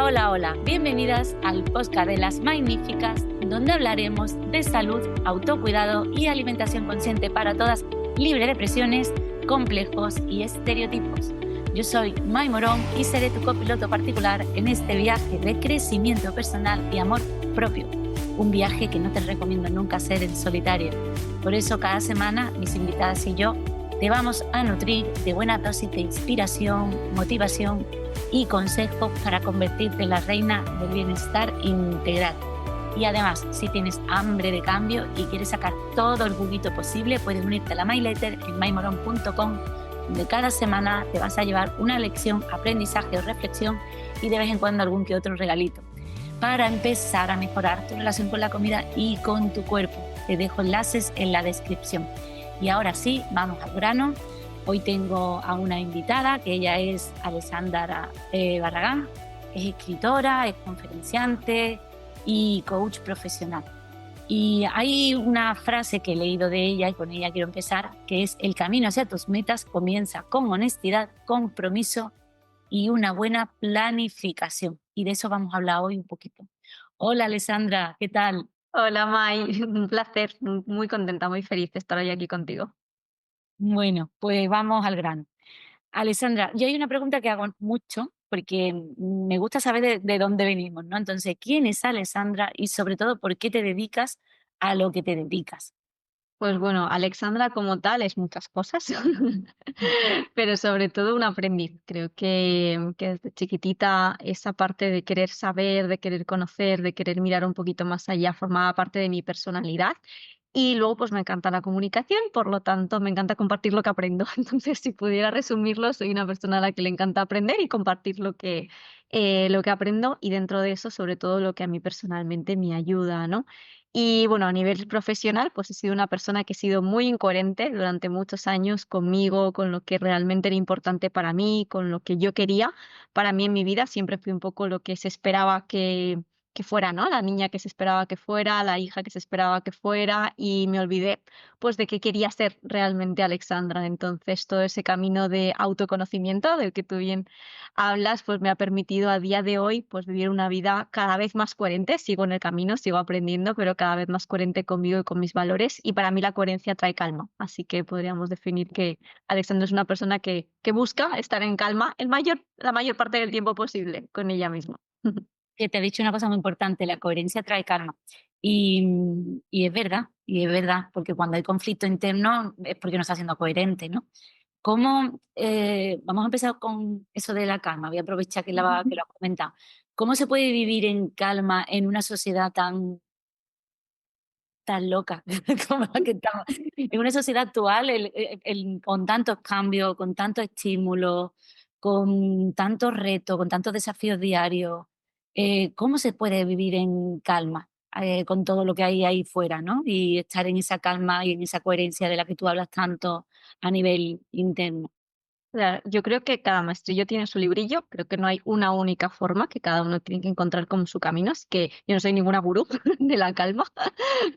Hola, hola, hola. Bienvenidas al podcast de Las Magníficas, donde hablaremos de salud, autocuidado y alimentación consciente para todas, libre de presiones, complejos y estereotipos. Yo soy May Morón y seré tu copiloto particular en este viaje de crecimiento personal y amor propio. Un viaje que no te recomiendo nunca hacer en solitario. Por eso cada semana mis invitadas y yo te vamos a nutrir de buena dosis de inspiración, motivación y consejos para convertirte en la reina del bienestar integral. Y además, si tienes hambre de cambio y quieres sacar todo el juguito posible, puedes unirte a la My Letter en mymoron.com, donde cada semana te vas a llevar una lección, aprendizaje o reflexión y de vez en cuando algún que otro regalito para empezar a mejorar tu relación con la comida y con tu cuerpo. Te dejo enlaces en la descripción. Y ahora sí, vamos al grano. Hoy tengo a una invitada, que ella es Alessandra Barragán, es escritora, es conferenciante y coach profesional. Y hay una frase que he leído de ella y con ella quiero empezar, que es: el camino hacia tus metas comienza con honestidad, compromiso y una buena planificación. Y de eso vamos a hablar hoy un poquito. Hola Alessandra, ¿qué tal? Hola May, un placer, muy contenta, muy feliz de estar hoy aquí contigo. Bueno, pues vamos al grano. Alessandra, yo hay una pregunta que hago mucho porque me gusta saber de dónde venimos, ¿no? Entonces, ¿quién es Alessandra y sobre todo por qué te dedicas a lo que te dedicas? Pues bueno, Alexandra como tal es muchas cosas, pero sobre todo un aprendiz. Creo que desde chiquitita esa parte de querer saber, de querer conocer, de querer mirar un poquito más allá formaba parte de mi personalidad. Y luego pues me encanta la comunicación, por lo tanto me encanta compartir lo que aprendo. Entonces, si pudiera resumirlo, soy una persona a la que le encanta aprender y compartir lo que aprendo y dentro de eso, sobre todo lo que a mí personalmente me ayuda, ¿no? Y bueno, a nivel profesional, pues he sido una persona que he sido muy incoherente durante muchos años conmigo, con lo que realmente era importante para mí, con lo que yo quería para mí en mi vida. Siempre fui un poco lo que se esperaba que fuera, ¿no? La niña que se esperaba que fuera, la hija que se esperaba que fuera, y me olvidé pues de qué quería ser realmente Alexandra. Entonces, todo ese camino de autoconocimiento del que tú bien hablas, pues me ha permitido a día de hoy, pues vivir una vida cada vez más coherente. Sigo en el camino, sigo aprendiendo, pero cada vez más coherente conmigo y con mis valores. Y para mí la coherencia trae calma. Así que podríamos definir que Alexandra es una persona que busca estar en calma la mayor parte del tiempo posible con ella misma. Que te he dicho una cosa muy importante: la coherencia trae calma. Y es verdad, porque cuando hay conflicto interno es porque no está siendo coherente, ¿no? ¿Cómo, vamos a empezar con eso de la calma, voy a aprovechar que lo has comentado. ¿Cómo se puede vivir en calma en una sociedad tan loca como la que estamos? En una sociedad actual, con tantos cambios, con tantos estímulos, con tantos retos, con tantos desafíos diarios, ¿cómo se puede vivir en calma, con todo lo que hay ahí fuera, ¿no? Y estar en esa calma y en esa coherencia de la que tú hablas tanto a nivel interno. Claro, yo creo que cada maestrillo tiene su librillo, creo que no hay una única forma, que cada uno tiene que encontrar como su camino, así que yo no soy ninguna gurú de la calma,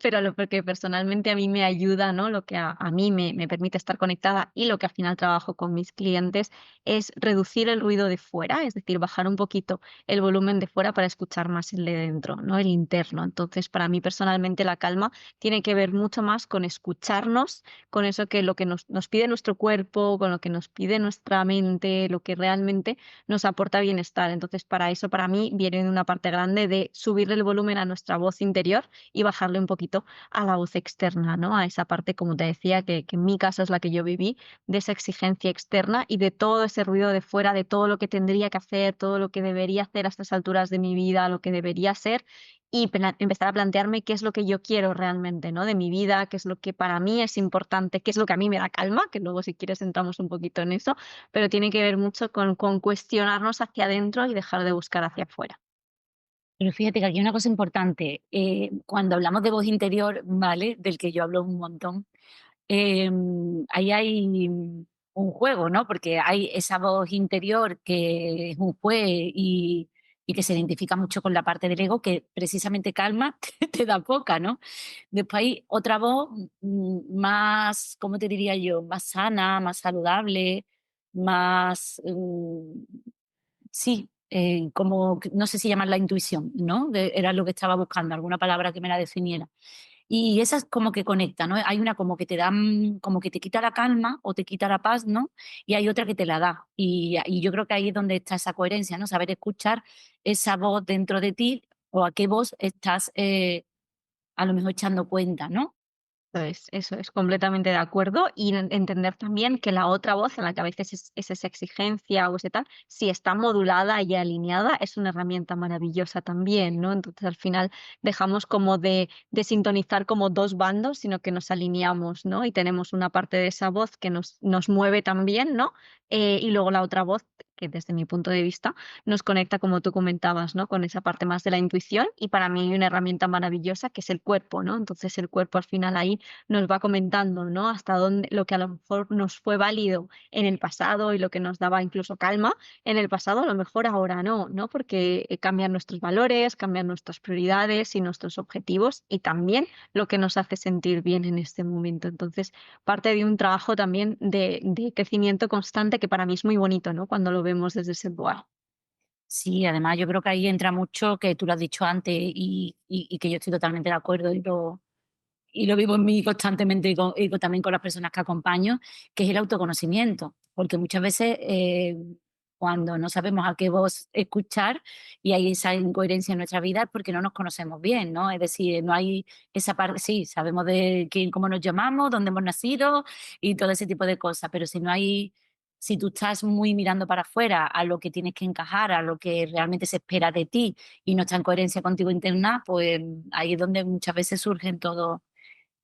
pero lo que personalmente a mí me ayuda, ¿no? Lo que a mí me permite estar conectada y lo que al final trabajo con mis clientes es reducir el ruido de fuera, es decir, bajar un poquito el volumen de fuera para escuchar más el de dentro, ¿no? El interno. Entonces, para mí personalmente la calma tiene que ver mucho más con escucharnos, con eso que lo que nos pide nuestro cuerpo, con lo que nos pide nuestra mente, lo que realmente nos aporta bienestar. Entonces, para eso, para mí, viene de una parte grande de subirle el volumen a nuestra voz interior y bajarle un poquito a la voz externa, ¿no? A esa parte, como te decía, que en mi caso es la que yo viví, de esa exigencia externa y de todo ese ruido de fuera, de todo lo que tendría que hacer, todo lo que debería hacer a estas alturas de mi vida, lo que debería ser y empezar a plantearme qué es lo que yo quiero realmente, ¿no? De mi vida, qué es lo que para mí es importante, qué es lo que a mí me da calma, que luego si quieres entramos un poquito en eso, pero tiene que ver mucho con cuestionarnos hacia adentro y dejar de buscar hacia afuera. Pero fíjate que aquí hay una cosa importante, cuando hablamos de voz interior, ¿vale? Del que yo hablo un montón, ahí hay un juego, ¿no? Porque hay esa voz interior que es un juez y que se identifica mucho con la parte del ego que precisamente calma, te da poca, ¿no? Después hay otra voz, más, ¿cómo te diría yo? Más sana, más saludable, más, sí. como, no sé si llamarla intuición, ¿no? Era lo que estaba buscando, alguna palabra que me la definiera. Y esa es como que conecta, ¿no? Hay una como que te da, como que te quita la calma o te quita la paz, ¿no? Y hay otra que te la da. Y yo creo que ahí es donde está esa coherencia, ¿no? Saber escuchar esa voz dentro de ti o a qué voz estás a lo mejor echando cuenta, ¿no? Eso es, completamente de acuerdo. Y entender también que la otra voz, en la que a veces es esa exigencia o ese tal, si está modulada y alineada, es una herramienta maravillosa también, ¿no? Entonces, al final dejamos como de sintonizar como dos bandos, sino que nos alineamos, ¿no? Y tenemos una parte de esa voz que nos mueve también, ¿no? Y luego la otra voz, que desde mi punto de vista nos conecta, como tú comentabas, ¿no? Con esa parte más de la intuición. Y para mí hay una herramienta maravillosa que es el cuerpo, ¿no? Entonces, el cuerpo al final ahí nos va comentando, ¿no? Hasta dónde lo que a lo mejor nos fue válido en el pasado y lo que nos daba incluso calma en el pasado, a lo mejor ahora no, ¿no? Porque cambian nuestros valores, cambian nuestras prioridades y nuestros objetivos y también lo que nos hace sentir bien en este momento. Entonces, parte de un trabajo también de crecimiento constante que para mí es muy bonito, ¿no? Cuando lo vemos desde ese lugar. Sí, además yo creo que ahí entra mucho, que tú lo has dicho antes y que yo estoy totalmente de acuerdo y lo vivo en mí constantemente también con las personas que acompaño, que es el autoconocimiento. Porque muchas veces cuando no sabemos a qué voz escuchar y hay esa incoherencia en nuestra vida es porque no nos conocemos bien, ¿no? Es decir, no hay esa parte, sí, sabemos de quién, cómo nos llamamos, dónde hemos nacido y todo ese tipo de cosas, pero si no hay, si tú estás muy mirando para afuera a lo que tienes que encajar, a lo que realmente se espera de ti y no está en coherencia contigo interna, pues ahí es donde muchas veces surgen todos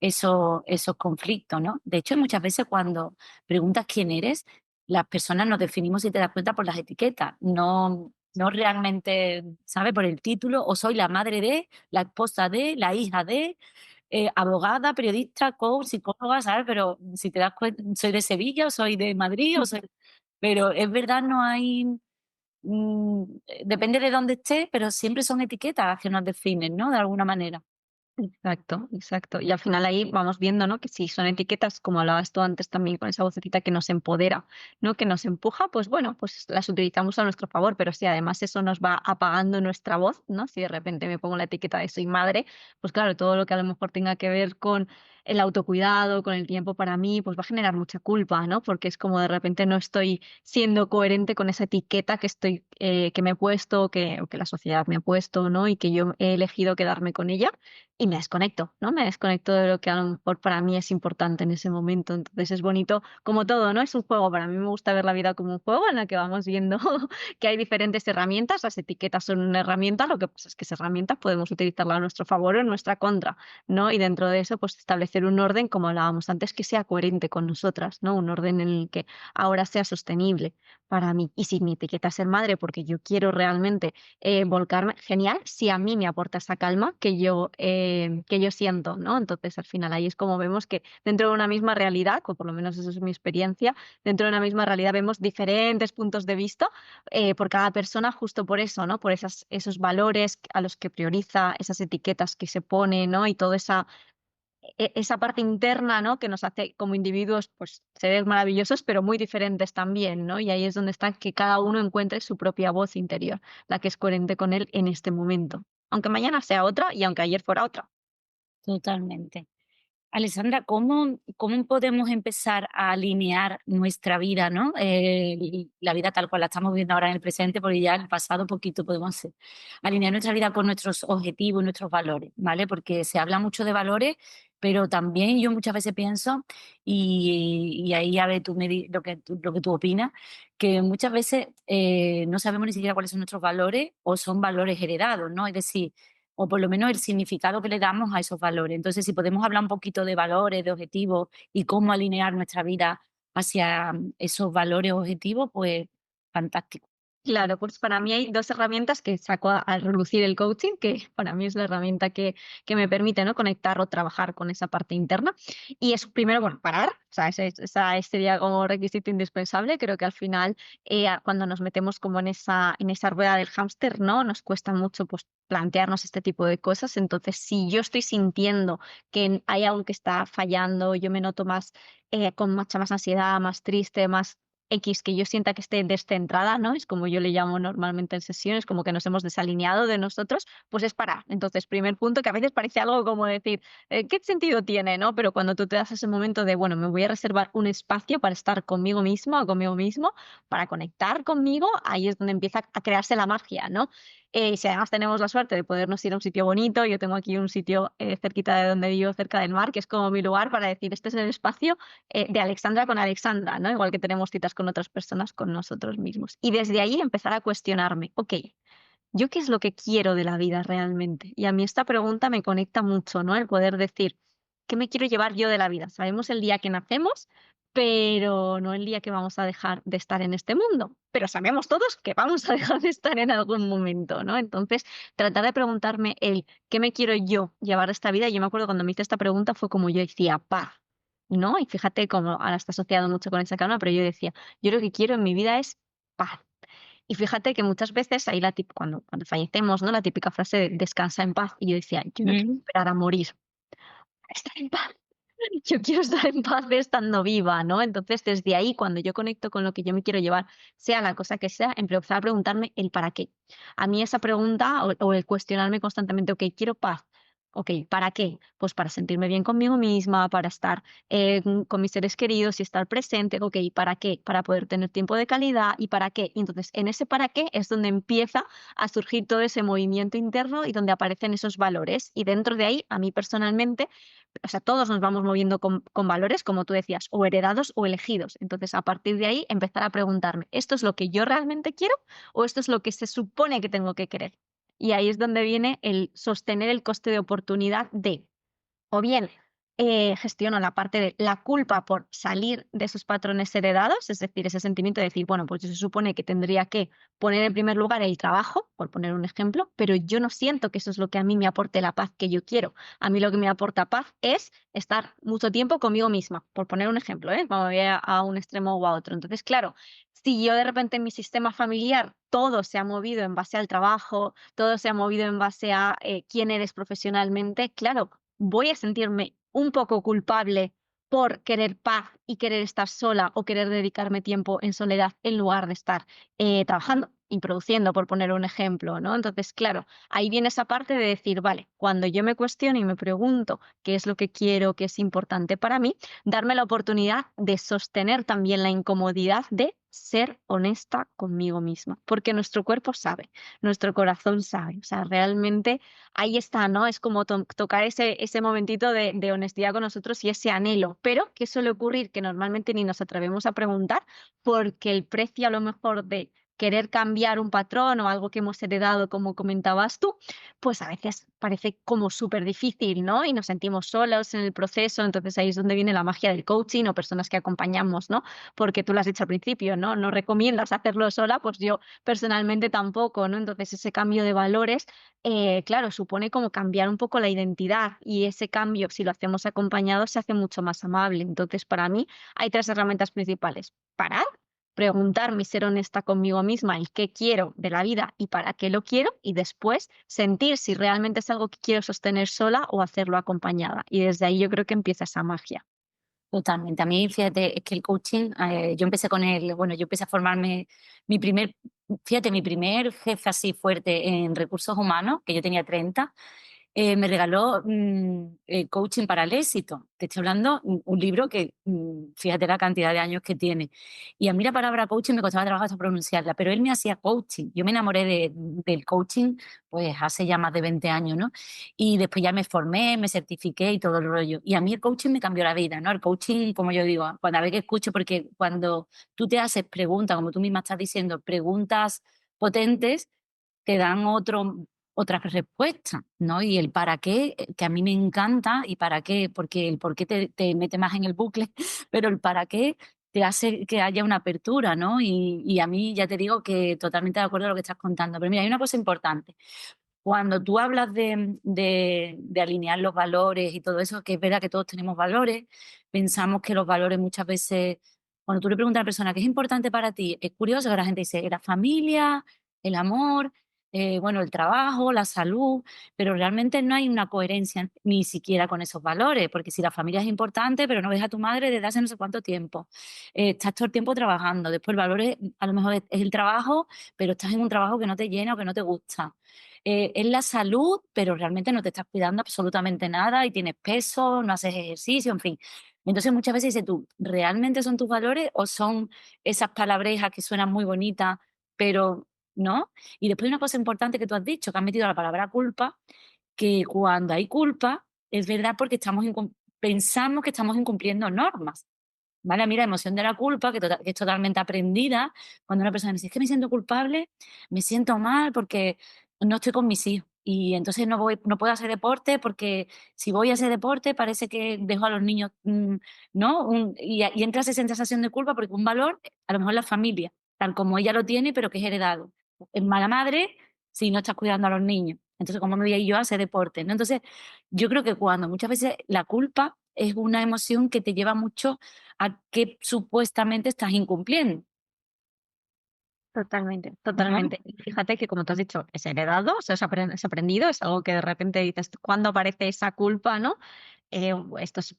esos conflictos, ¿no? De hecho, muchas veces cuando preguntas quién eres, las personas nos definimos, si te das cuenta, por las etiquetas, no realmente, ¿sabes? Por el título, o soy la madre de, la esposa de, la hija de, abogada, periodista, coach, psicóloga, ¿sabes? Pero si te das cuenta, soy de Sevilla o soy de Madrid, o soy... Pero es verdad, no hay... depende de dónde estés, pero siempre son etiquetas que nos definen, ¿no? De alguna manera. Exacto, exacto. Y al final ahí vamos viendo, ¿no? Que si son etiquetas, como hablabas tú antes también con esa vocecita que nos empodera, ¿no? Que nos empuja, pues bueno, pues las utilizamos a nuestro favor, pero si además eso nos va apagando nuestra voz, ¿no? Si de repente me pongo la etiqueta de soy madre, pues claro, todo lo que a lo mejor tenga que ver con el autocuidado, con el tiempo para mí, pues va a generar mucha culpa, ¿no? Porque es como de repente no estoy siendo coherente con esa etiqueta que que me he puesto, o que la sociedad me ha puesto, ¿no? Y que yo he elegido quedarme con ella y me desconecto, ¿no? Me desconecto de lo que a lo mejor para mí es importante en ese momento. Entonces es bonito, como todo, ¿no? Es un juego. Para mí me gusta ver la vida como un juego en el que vamos viendo que hay diferentes herramientas. Las etiquetas son una herramienta, lo que pasa es que esas herramientas podemos utilizarlas a nuestro favor o en nuestra contra, ¿no? Y dentro de eso, pues establecer un orden, como hablábamos antes, que sea coherente con nosotras, ¿no? Un orden en el que ahora sea sostenible para mí. Y si mi etiqueta es ser madre, porque yo quiero realmente volcarme, genial, si a mí me aporta esa calma que yo siento, ¿no? Entonces, al final ahí es como vemos que dentro de una misma realidad, o por lo menos esa es mi experiencia, dentro de una misma realidad vemos diferentes puntos de vista por cada persona, justo por eso, ¿no? Por esos valores a los que prioriza, esas etiquetas que se pone, ¿no? Y toda esa parte interna, ¿no? Que nos hace como individuos, pues, seres maravillosos, pero muy diferentes también, ¿no? Y ahí es donde está que cada uno encuentre su propia voz interior, la que es coherente con él en este momento. Aunque mañana sea otra y aunque ayer fuera otra. Totalmente. Alessandra, ¿cómo podemos empezar a alinear nuestra vida, ¿no? Y la vida tal cual la estamos viendo ahora en el presente, porque ya en el pasado poquito podemos hacer. Alinear nuestra vida con nuestros objetivos y nuestros valores, ¿vale? Porque se habla mucho de valores, pero también yo muchas veces pienso, y ahí a ver tú lo que tú opinas, que muchas veces no sabemos ni siquiera cuáles son nuestros valores o son valores heredados, ¿no? Es decir, o por lo menos el significado que le damos a esos valores. Entonces, si podemos hablar un poquito de valores, de objetivos y cómo alinear nuestra vida hacia esos valores objetivos, pues fantástico. Claro, pues para mí hay 2 herramientas que saco a relucir el coaching, que para mí es la herramienta que me permite, ¿no?, conectar o trabajar con esa parte interna. Y es primero, bueno, parar, o sea, ese sería como requisito indispensable. Creo que al final, cuando nos metemos como en esa rueda del hámster, ¿no?, nos cuesta mucho, pues, plantearnos este tipo de cosas. Entonces, si yo estoy sintiendo que hay algo que está fallando, yo me noto más, con mucha más ansiedad, más triste, más X que yo sienta que esté descentrada, ¿no? Es como yo le llamo normalmente en sesiones, como que nos hemos desalineado de nosotros, pues es parar. Entonces, primer punto, que a veces parece algo como decir, ¿qué sentido tiene, no? Pero cuando tú te das ese momento de, bueno, me voy a reservar un espacio para estar conmigo mismo o conmigo mismo, para conectar conmigo, ahí es donde empieza a crearse la magia, ¿no? Si además tenemos la suerte de podernos ir a un sitio bonito, yo tengo aquí un sitio cerquita de donde vivo, cerca del mar, que es como mi lugar para decir, este es el espacio de Alexandra con Alexandra, ¿no? Igual que tenemos citas con otras personas, con nosotros mismos. Y desde ahí empezar a cuestionarme, ok, ¿yo qué es lo que quiero de la vida realmente? Y a mí esta pregunta me conecta mucho, ¿no? El poder decir, ¿qué me quiero llevar yo de la vida? Sabemos el día que nacemos, pero no el día que vamos a dejar de estar en este mundo. Pero sabemos todos que vamos a dejar de estar en algún momento, ¿no? Entonces, tratar de preguntarme el qué me quiero yo llevar de esta vida. Yo me acuerdo cuando me hice esta pregunta fue como yo decía, paz, ¿no? Y fíjate cómo ahora está asociado mucho con esa calma, pero yo decía, yo lo que quiero en mi vida es paz. Y fíjate que muchas veces ahí cuando fallecemos, ¿no? La típica frase de descansa en paz. Y yo decía, yo no quiero Mm. esperar a morir para estar en paz. Yo quiero estar en paz estando viva, ¿no? Entonces, desde ahí, cuando yo conecto con lo que yo me quiero llevar, sea la cosa que sea, empezar a preguntarme el para qué. A mí esa pregunta o el cuestionarme constantemente, ok, quiero paz. Ok, ¿para qué? Pues para sentirme bien conmigo misma, para estar con mis seres queridos y estar presente. Ok, ¿para qué? Para poder tener tiempo de calidad y para qué. Y entonces, en ese para qué es donde empieza a surgir todo ese movimiento interno y donde aparecen esos valores. Y dentro de ahí, a mí personalmente, o sea, todos nos vamos moviendo con valores, como tú decías, o heredados o elegidos. Entonces, a partir de ahí, empezar a preguntarme, ¿esto es lo que yo realmente quiero o esto es lo que se supone que tengo que querer? Y ahí es donde viene el sostener el coste de oportunidad de o bien, gestiono la parte de la culpa por salir de esos patrones heredados, es decir, ese sentimiento de decir, bueno, pues se supone que tendría que poner en primer lugar el trabajo, por poner un ejemplo, pero yo no siento que eso es lo que a mí me aporte la paz que yo quiero. A mí lo que me aporta paz es estar mucho tiempo conmigo misma, por poner un ejemplo, ¿eh? Como voy a un extremo o a otro. Entonces, claro, si yo de repente en mi sistema familiar todo se ha movido en base al trabajo, todo se ha movido en base a quién eres profesionalmente, claro, voy a sentirme un poco culpable por querer paz y querer estar sola o querer dedicarme tiempo en soledad en lugar de estar trabajando y produciendo, por poner un ejemplo, ¿no? Entonces, claro, ahí viene esa parte de decir, vale, cuando yo me cuestiono y me pregunto qué es lo que quiero, qué es importante para mí, darme la oportunidad de sostener también la incomodidad de ser honesta conmigo misma, porque nuestro cuerpo sabe, nuestro corazón sabe, o sea, realmente ahí está, ¿no? Es como tocar ese momentito de honestidad con nosotros y ese anhelo. Pero, ¿qué suele ocurrir? Que normalmente ni nos atrevemos a preguntar porque el precio a lo mejor de querer cambiar un patrón o algo que hemos heredado, como comentabas tú, pues a veces parece como súper difícil, ¿no? Y nos sentimos solos en el proceso. Entonces ahí es donde viene la magia del coaching o personas que acompañamos, ¿no? Porque tú lo has dicho al principio, ¿no? No recomiendas hacerlo sola, pues yo personalmente tampoco, ¿no? Entonces ese cambio de valores claro, supone como cambiar un poco la identidad y ese cambio, si lo hacemos acompañado, se hace mucho más amable. Entonces, para mí hay tres herramientas principales. Parar, preguntarme y ser honesta conmigo misma el qué quiero de la vida y para qué lo quiero y después sentir si realmente es algo que quiero sostener sola o hacerlo acompañada. Y desde ahí yo creo que empieza esa magia. Totalmente. A mí, fíjate, es que el coaching, yo empecé con él, bueno, yo empecé a formarme, mi primer, fíjate, mi primer jefe así fuerte en recursos humanos, que yo tenía 30. Me regaló Coaching para el éxito. Te estoy hablando un libro que, fíjate la cantidad de años que tiene. Y a mí la palabra coaching me costaba trabajo hasta pronunciarla, pero él me hacía coaching. Yo me enamoré del coaching pues hace ya más de 20 años, ¿no? Y después ya me formé, me certifiqué y todo el rollo. Y a mí el coaching me cambió la vida, ¿no? El coaching, como yo digo, cuando a veces que escucho, porque cuando tú te haces preguntas, como tú misma estás diciendo, preguntas potentes, te dan otra respuesta, ¿no? Y el para qué, que a mí me encanta, y para qué, porque el por qué te mete más en el bucle, pero el para qué te hace que haya una apertura, ¿no? Y a mí ya te digo que totalmente de acuerdo con lo que estás contando. Pero mira, hay una cosa importante. Cuando tú hablas de alinear los valores y todo eso, que es verdad que todos tenemos valores, pensamos que los valores muchas veces, cuando tú le preguntas a la persona qué es importante para ti, es curioso que la gente dice, la familia, el amor, bueno, el trabajo, la salud, pero realmente no hay una coherencia ni siquiera con esos valores, porque si la familia es importante, pero no ves a tu madre desde hace no sé cuánto tiempo, estás todo el tiempo trabajando, después el valor a lo mejor es el trabajo, pero estás en un trabajo que no te llena o que no te gusta. Es la salud, pero realmente no te estás cuidando absolutamente nada y tienes peso, no haces ejercicio, en fin. Entonces muchas veces dices tú, ¿realmente son tus valores o son esas palabrejas que suenan muy bonitas, pero no? Y después una cosa importante que tú has dicho, que has metido la palabra culpa, que cuando hay culpa, es verdad porque pensamos que estamos incumpliendo normas. ¿Vale? A mí la emoción de la culpa, que es totalmente aprendida, cuando una persona me dice: "Es que me siento culpable, me siento mal porque no estoy con mis hijos, y entonces no puedo hacer deporte porque si voy a hacer deporte parece que dejo a los niños", ¿no? Y entra esa sensación de culpa porque un valor, a lo mejor la familia, tal como ella lo tiene, pero que es heredado. Es mala madre si no estás cuidando a los niños. Entonces, ¿cómo me voy a ir yo a hacer deporte?, ¿no? Entonces, yo creo que cuando muchas veces la culpa es una emoción que te lleva mucho a que supuestamente estás incumpliendo, Totalmente, ¿no? totalmente. Y fíjate que como tú has dicho, es heredado, o sea, es aprendido, es algo que de repente dices, ¿cuándo aparece esa culpa, no? Esto es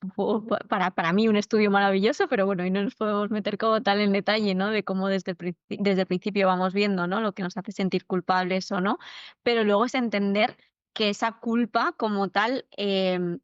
para mí un estudio maravilloso, pero bueno, y no nos podemos meter como tal en detalle, ¿no? De cómo desde el principio vamos viendo, ¿no? Lo que nos hace sentir culpables o no, pero luego es entender que esa culpa como tal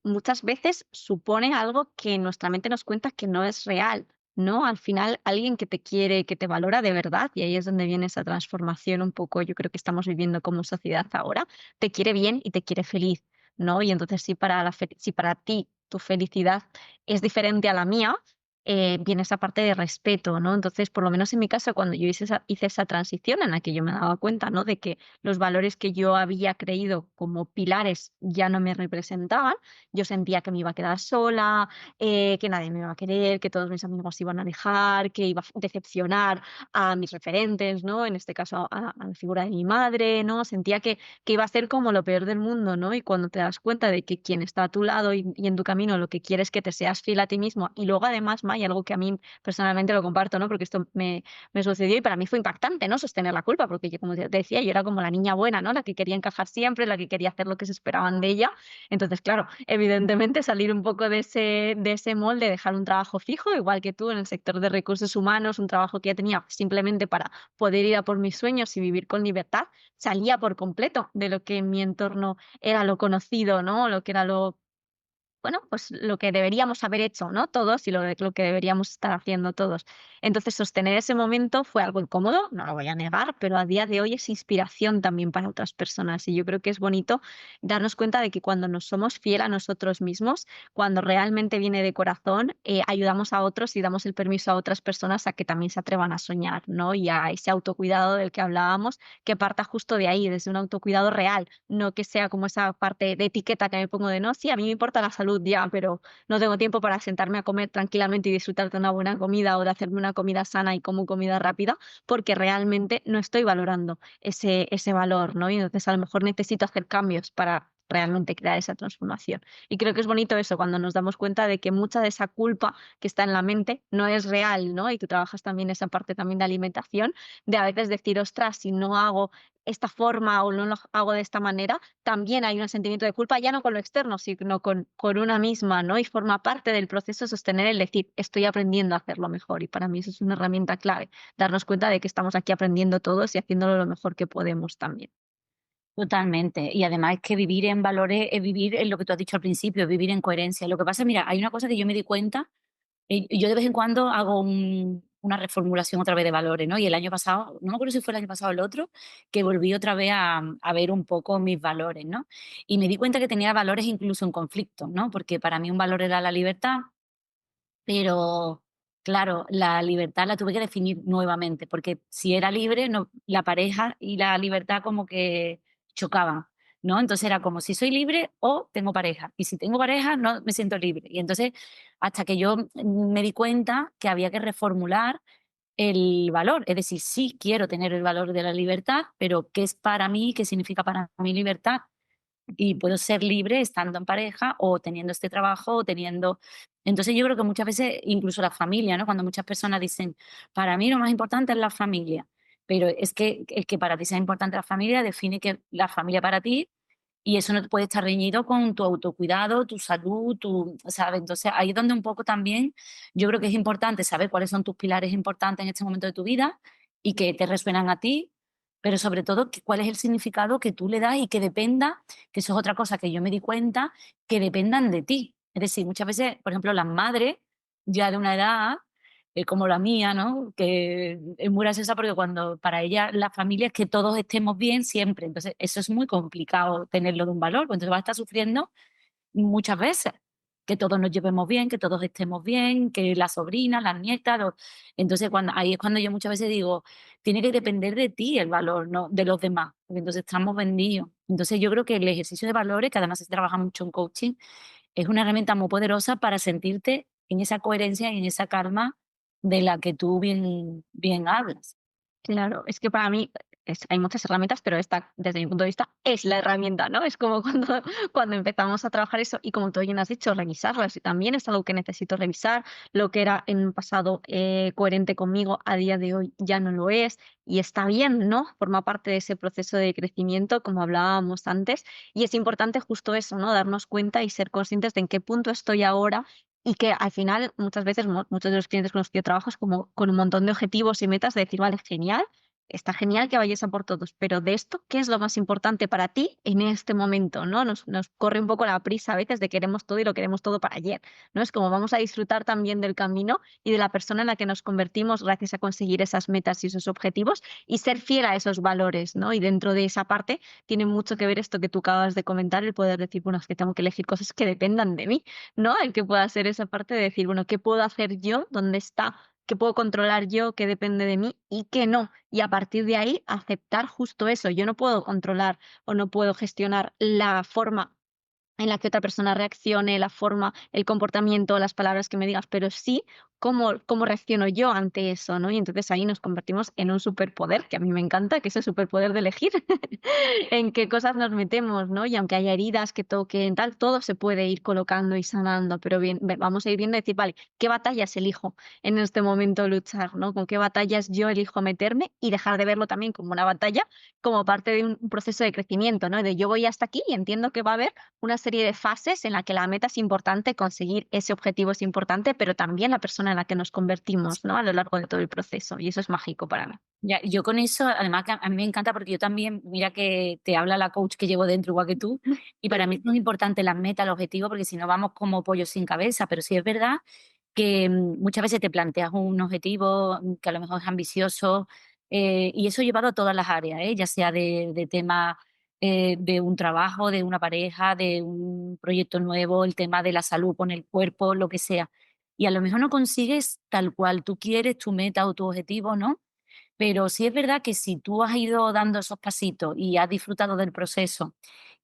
muchas veces supone algo que nuestra mente nos cuenta que no es real, ¿no? Al final, alguien que te quiere, que te valora de verdad, y ahí es donde viene esa transformación un poco, yo creo que estamos viviendo como sociedad ahora, te quiere bien y te quiere feliz, ¿no? Y entonces, si para ti tu felicidad es diferente a la mía, viene esa parte de respeto, ¿no? Entonces, por lo menos en mi caso, cuando yo hice esa transición en la que yo me daba cuenta, ¿no? De que los valores que yo había creído como pilares ya no me representaban, yo sentía que me iba a quedar sola, que nadie me iba a querer, que todos mis amigos se iban a alejar, que iba a decepcionar a mis referentes, ¿no? En este caso, a la figura de mi madre, ¿no? Sentía que iba a ser como lo peor del mundo, ¿no? Y cuando te das cuenta de que quien está a tu lado y en tu camino lo que quiere es que te seas fiel a ti mismo y luego además, May, algo que a mí personalmente lo comparto, ¿no? Porque esto me sucedió y para mí fue impactante, ¿no? Sostener la culpa, porque yo, como te decía, yo era como la niña buena, ¿no? La que quería encajar siempre, la que quería hacer lo que se esperaban de ella. Entonces, claro, evidentemente salir un poco de ese molde, dejar un trabajo fijo, igual que tú en el sector de recursos humanos, un trabajo que ya tenía simplemente para poder ir a por mis sueños y vivir con libertad, salía por completo de lo que en mi entorno era lo conocido, ¿no? Lo que era bueno, pues lo que deberíamos haber hecho, ¿no? Todos y lo que deberíamos estar haciendo todos. Entonces, sostener ese momento fue algo incómodo, no lo voy a negar, pero a día de hoy es inspiración también para otras personas. Y yo creo que es bonito darnos cuenta de que cuando nos somos fiel a nosotros mismos, cuando realmente viene de corazón, ayudamos a otros y damos el permiso a otras personas a que también se atrevan a soñar, ¿no? Y a ese autocuidado del que hablábamos, que parta justo de ahí, desde un autocuidado real, no que sea como esa parte de etiqueta que me pongo de no, sí, a mí me importa la salud ya, pero no tengo tiempo para sentarme a comer tranquilamente y disfrutar de una buena comida o de hacerme una comida sana y como comida rápida, porque realmente no estoy valorando ese valor, ¿no? Y entonces a lo mejor necesito hacer cambios para realmente crear esa transformación. Y creo que es bonito eso, cuando nos damos cuenta de que mucha de esa culpa que está en la mente no es real, ¿no? Y tú trabajas también esa parte también de alimentación, de a veces decir, ostras, si no hago esta forma o no lo hago de esta manera, también hay un sentimiento de culpa, ya no con lo externo, sino con una misma, ¿no? Y forma parte del proceso sostener el decir, estoy aprendiendo a hacerlo mejor. Y para mí eso es una herramienta clave, darnos cuenta de que estamos aquí aprendiendo todos y haciéndolo lo mejor que podemos también. Totalmente. Y además es que vivir en valores es vivir en lo que tú has dicho al principio, vivir en coherencia. Lo que pasa, mira, hay una cosa que yo me di cuenta, yo de vez en cuando hago una reformulación otra vez de valores, ¿no? Y el año pasado, no me acuerdo si fue el año pasado o el otro, que volví otra vez a ver un poco mis valores, ¿no? Y me di cuenta que tenía valores incluso en conflicto, ¿no? Porque para mí un valor era la libertad, pero claro, la libertad la tuve que definir nuevamente, porque si era libre, no, la pareja y la libertad como que chocaban, ¿no? Entonces era como si soy libre o tengo pareja, y si tengo pareja no me siento libre. Y entonces, hasta que yo me di cuenta que había que reformular el valor, es decir, sí quiero tener el valor de la libertad, pero ¿qué es para mí? ¿Qué significa para mí libertad? Y puedo ser libre estando en pareja o teniendo este trabajo o teniendo... Entonces yo creo que muchas veces, incluso la familia, ¿no? Cuando muchas personas dicen, para mí lo más importante es la familia. pero es que el que para ti sea importante la familia define que la familia para ti y eso no puede estar reñido con tu autocuidado, tu salud, ¿sabes? Entonces, ahí es donde un poco también yo creo que es importante saber cuáles son tus pilares importantes en este momento de tu vida y que te resuenan a ti, pero sobre todo cuál es el significado que tú le das y que dependa, que eso es otra cosa que yo me di cuenta, que dependan de ti. Es decir, muchas veces, por ejemplo, las madres ya de una edad como la mía, ¿no? Que es muy graciosa porque cuando para ella la familia es que todos estemos bien siempre. Entonces, eso es muy complicado tenerlo de un valor, pues entonces va a estar sufriendo muchas veces. Que todos nos llevemos bien, que todos estemos bien, que las sobrinas, las nietas. Entonces, ahí es cuando yo muchas veces digo, tiene que depender de ti el valor, no de los demás, porque entonces estamos vendidos. Entonces, yo creo que el ejercicio de valores, que además se trabaja mucho en coaching, es una herramienta muy poderosa para sentirte en esa coherencia y en esa calma de la que tú bien hablas. Claro, es que para mí hay muchas herramientas, pero esta, desde mi punto de vista, es la herramienta, ¿no? Es como cuando empezamos a trabajar eso y como tú bien has dicho, revisarlas. Y también es algo que necesito revisar. Lo que era en un pasado coherente conmigo, a día de hoy ya no lo es. Y está bien, ¿no? Forma parte de ese proceso de crecimiento, como hablábamos antes. Y es importante justo eso, ¿no? Darnos cuenta y ser conscientes de en qué punto estoy ahora y que al final, muchas veces, muchos de los clientes con los que yo trabajo es como con un montón de objetivos y metas de decir, vale, genial, está genial que vayas a por todos, pero de esto, ¿qué es lo más importante para ti en este momento? ¿No? Nos corre un poco la prisa a veces de queremos todo y lo queremos todo para ayer, ¿no? Es como vamos a disfrutar también del camino y de la persona en la que nos convertimos gracias a conseguir esas metas y esos objetivos y ser fiel a esos valores, ¿no? Y dentro de esa parte tiene mucho que ver esto que tú acabas de comentar, el poder decir, bueno, es que tengo que elegir cosas que dependan de mí, ¿no? El que pueda hacer esa parte de decir, bueno, ¿qué puedo hacer yo? ¿Dónde está? ¿Qué puedo controlar yo? ¿Qué depende de mí? Y qué no. Y a partir de ahí, aceptar justo eso. Yo no puedo controlar o no puedo gestionar la forma en la que otra persona reaccione, la forma, el comportamiento, las palabras que me digas, pero sí cómo reacciono yo ante eso, ¿no? Y entonces ahí nos convertimos en un superpoder, que a mí me encanta, que es el superpoder de elegir en qué cosas nos metemos, ¿no? Y aunque haya heridas que toquen, tal, todo se puede ir colocando y sanando, pero bien, vamos a ir viendo y decir, vale, ¿qué batallas elijo en este momento luchar, ¿no? ¿Con qué batallas yo elijo meterme y dejar de verlo también como una batalla, como parte de un proceso de crecimiento, ¿no? De yo voy hasta aquí y entiendo que va a haber una serie de fases en la que la meta es importante, conseguir ese objetivo es importante, pero también la persona en la que nos convertimos, ¿no? A lo largo de todo el proceso. Y eso es mágico para mí. Ya, yo con eso, además que a mí me encanta porque yo también, mira que te habla la coach que llevo dentro igual que tú, y para mí son importantes las metas, los objetivos, porque si no vamos como pollos sin cabeza, pero sí es verdad que muchas veces te planteas un objetivo que a lo mejor es ambicioso, y eso llevado a todas las áreas, ya sea de tema de un trabajo, de una pareja, de un proyecto nuevo, el tema de la salud con el cuerpo, lo que sea. Y a lo mejor no consigues tal cual tú quieres, tu meta o tu objetivo, ¿no? Pero sí es verdad que si tú has ido dando esos pasitos y has disfrutado del proceso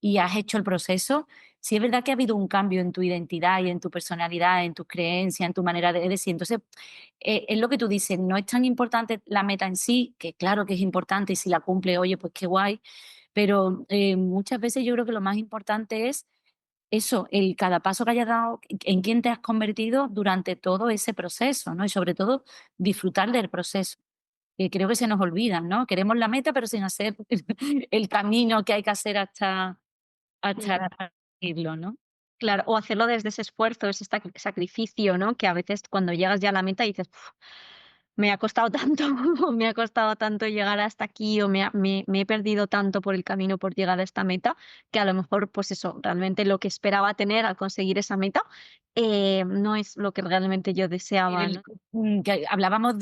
y has hecho el proceso, sí es verdad que ha habido un cambio en tu identidad y en tu personalidad, en tus creencias, en tu manera de decir. Entonces, es lo que tú dices, no es tan importante la meta en sí, que claro que es importante y si la cumple, oye, pues qué guay, pero muchas veces yo creo que lo más importante es eso, el cada paso que hayas dado, en quién te has convertido durante todo ese proceso, ¿no? Y sobre todo disfrutar del proceso que creo que se nos olvidan, ¿no? Queremos la meta, pero sin hacer el camino que hay que hacer hasta Claro. conseguirlo, ¿no? Claro, o hacerlo desde ese esfuerzo, ese sacrificio, ¿no? Que a veces cuando llegas ya a la meta dices: "Uf, me ha costado tanto, me ha costado tanto llegar hasta aquí, o me he perdido tanto por el camino por llegar a esta meta", que a lo mejor, pues eso, realmente lo que esperaba tener al conseguir esa meta, no es lo que realmente yo En deseaba, ¿no? que hablábamos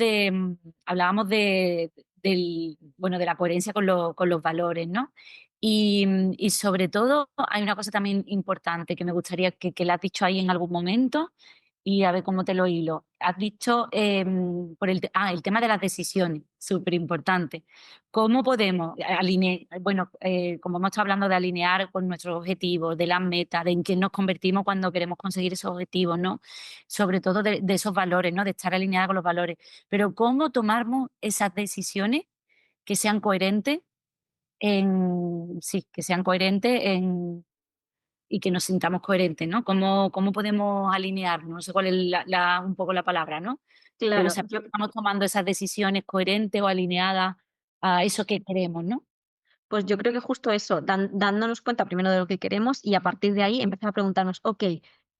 bueno, de la coherencia con los valores, ¿no? Y sobre todo hay una cosa también importante que me gustaría que la has dicho ahí en algún momento y a ver cómo te lo hilo. Has dicho, el tema de las decisiones, súper importante. ¿Cómo podemos alinear, bueno, como hemos estado hablando de alinear con nuestros objetivos, de las metas, de en quién nos convertimos cuando queremos conseguir esos objetivos, ¿no? Sobre todo de esos valores, ¿no? De estar alineada con los valores. Pero ¿cómo tomamos esas decisiones que sean coherentes sí, que sean coherentes y que nos sintamos coherentes, ¿no? ¿Cómo podemos alinearnos? No sé cuál es un poco la palabra, ¿no? Pero Claro, saber que estamos tomando esas decisiones coherentes o alineadas. a eso que queremos, ¿no? Pues yo creo que justo eso, dándonos cuenta primero de lo que queremos y a partir de ahí empezar a preguntarnos, ok,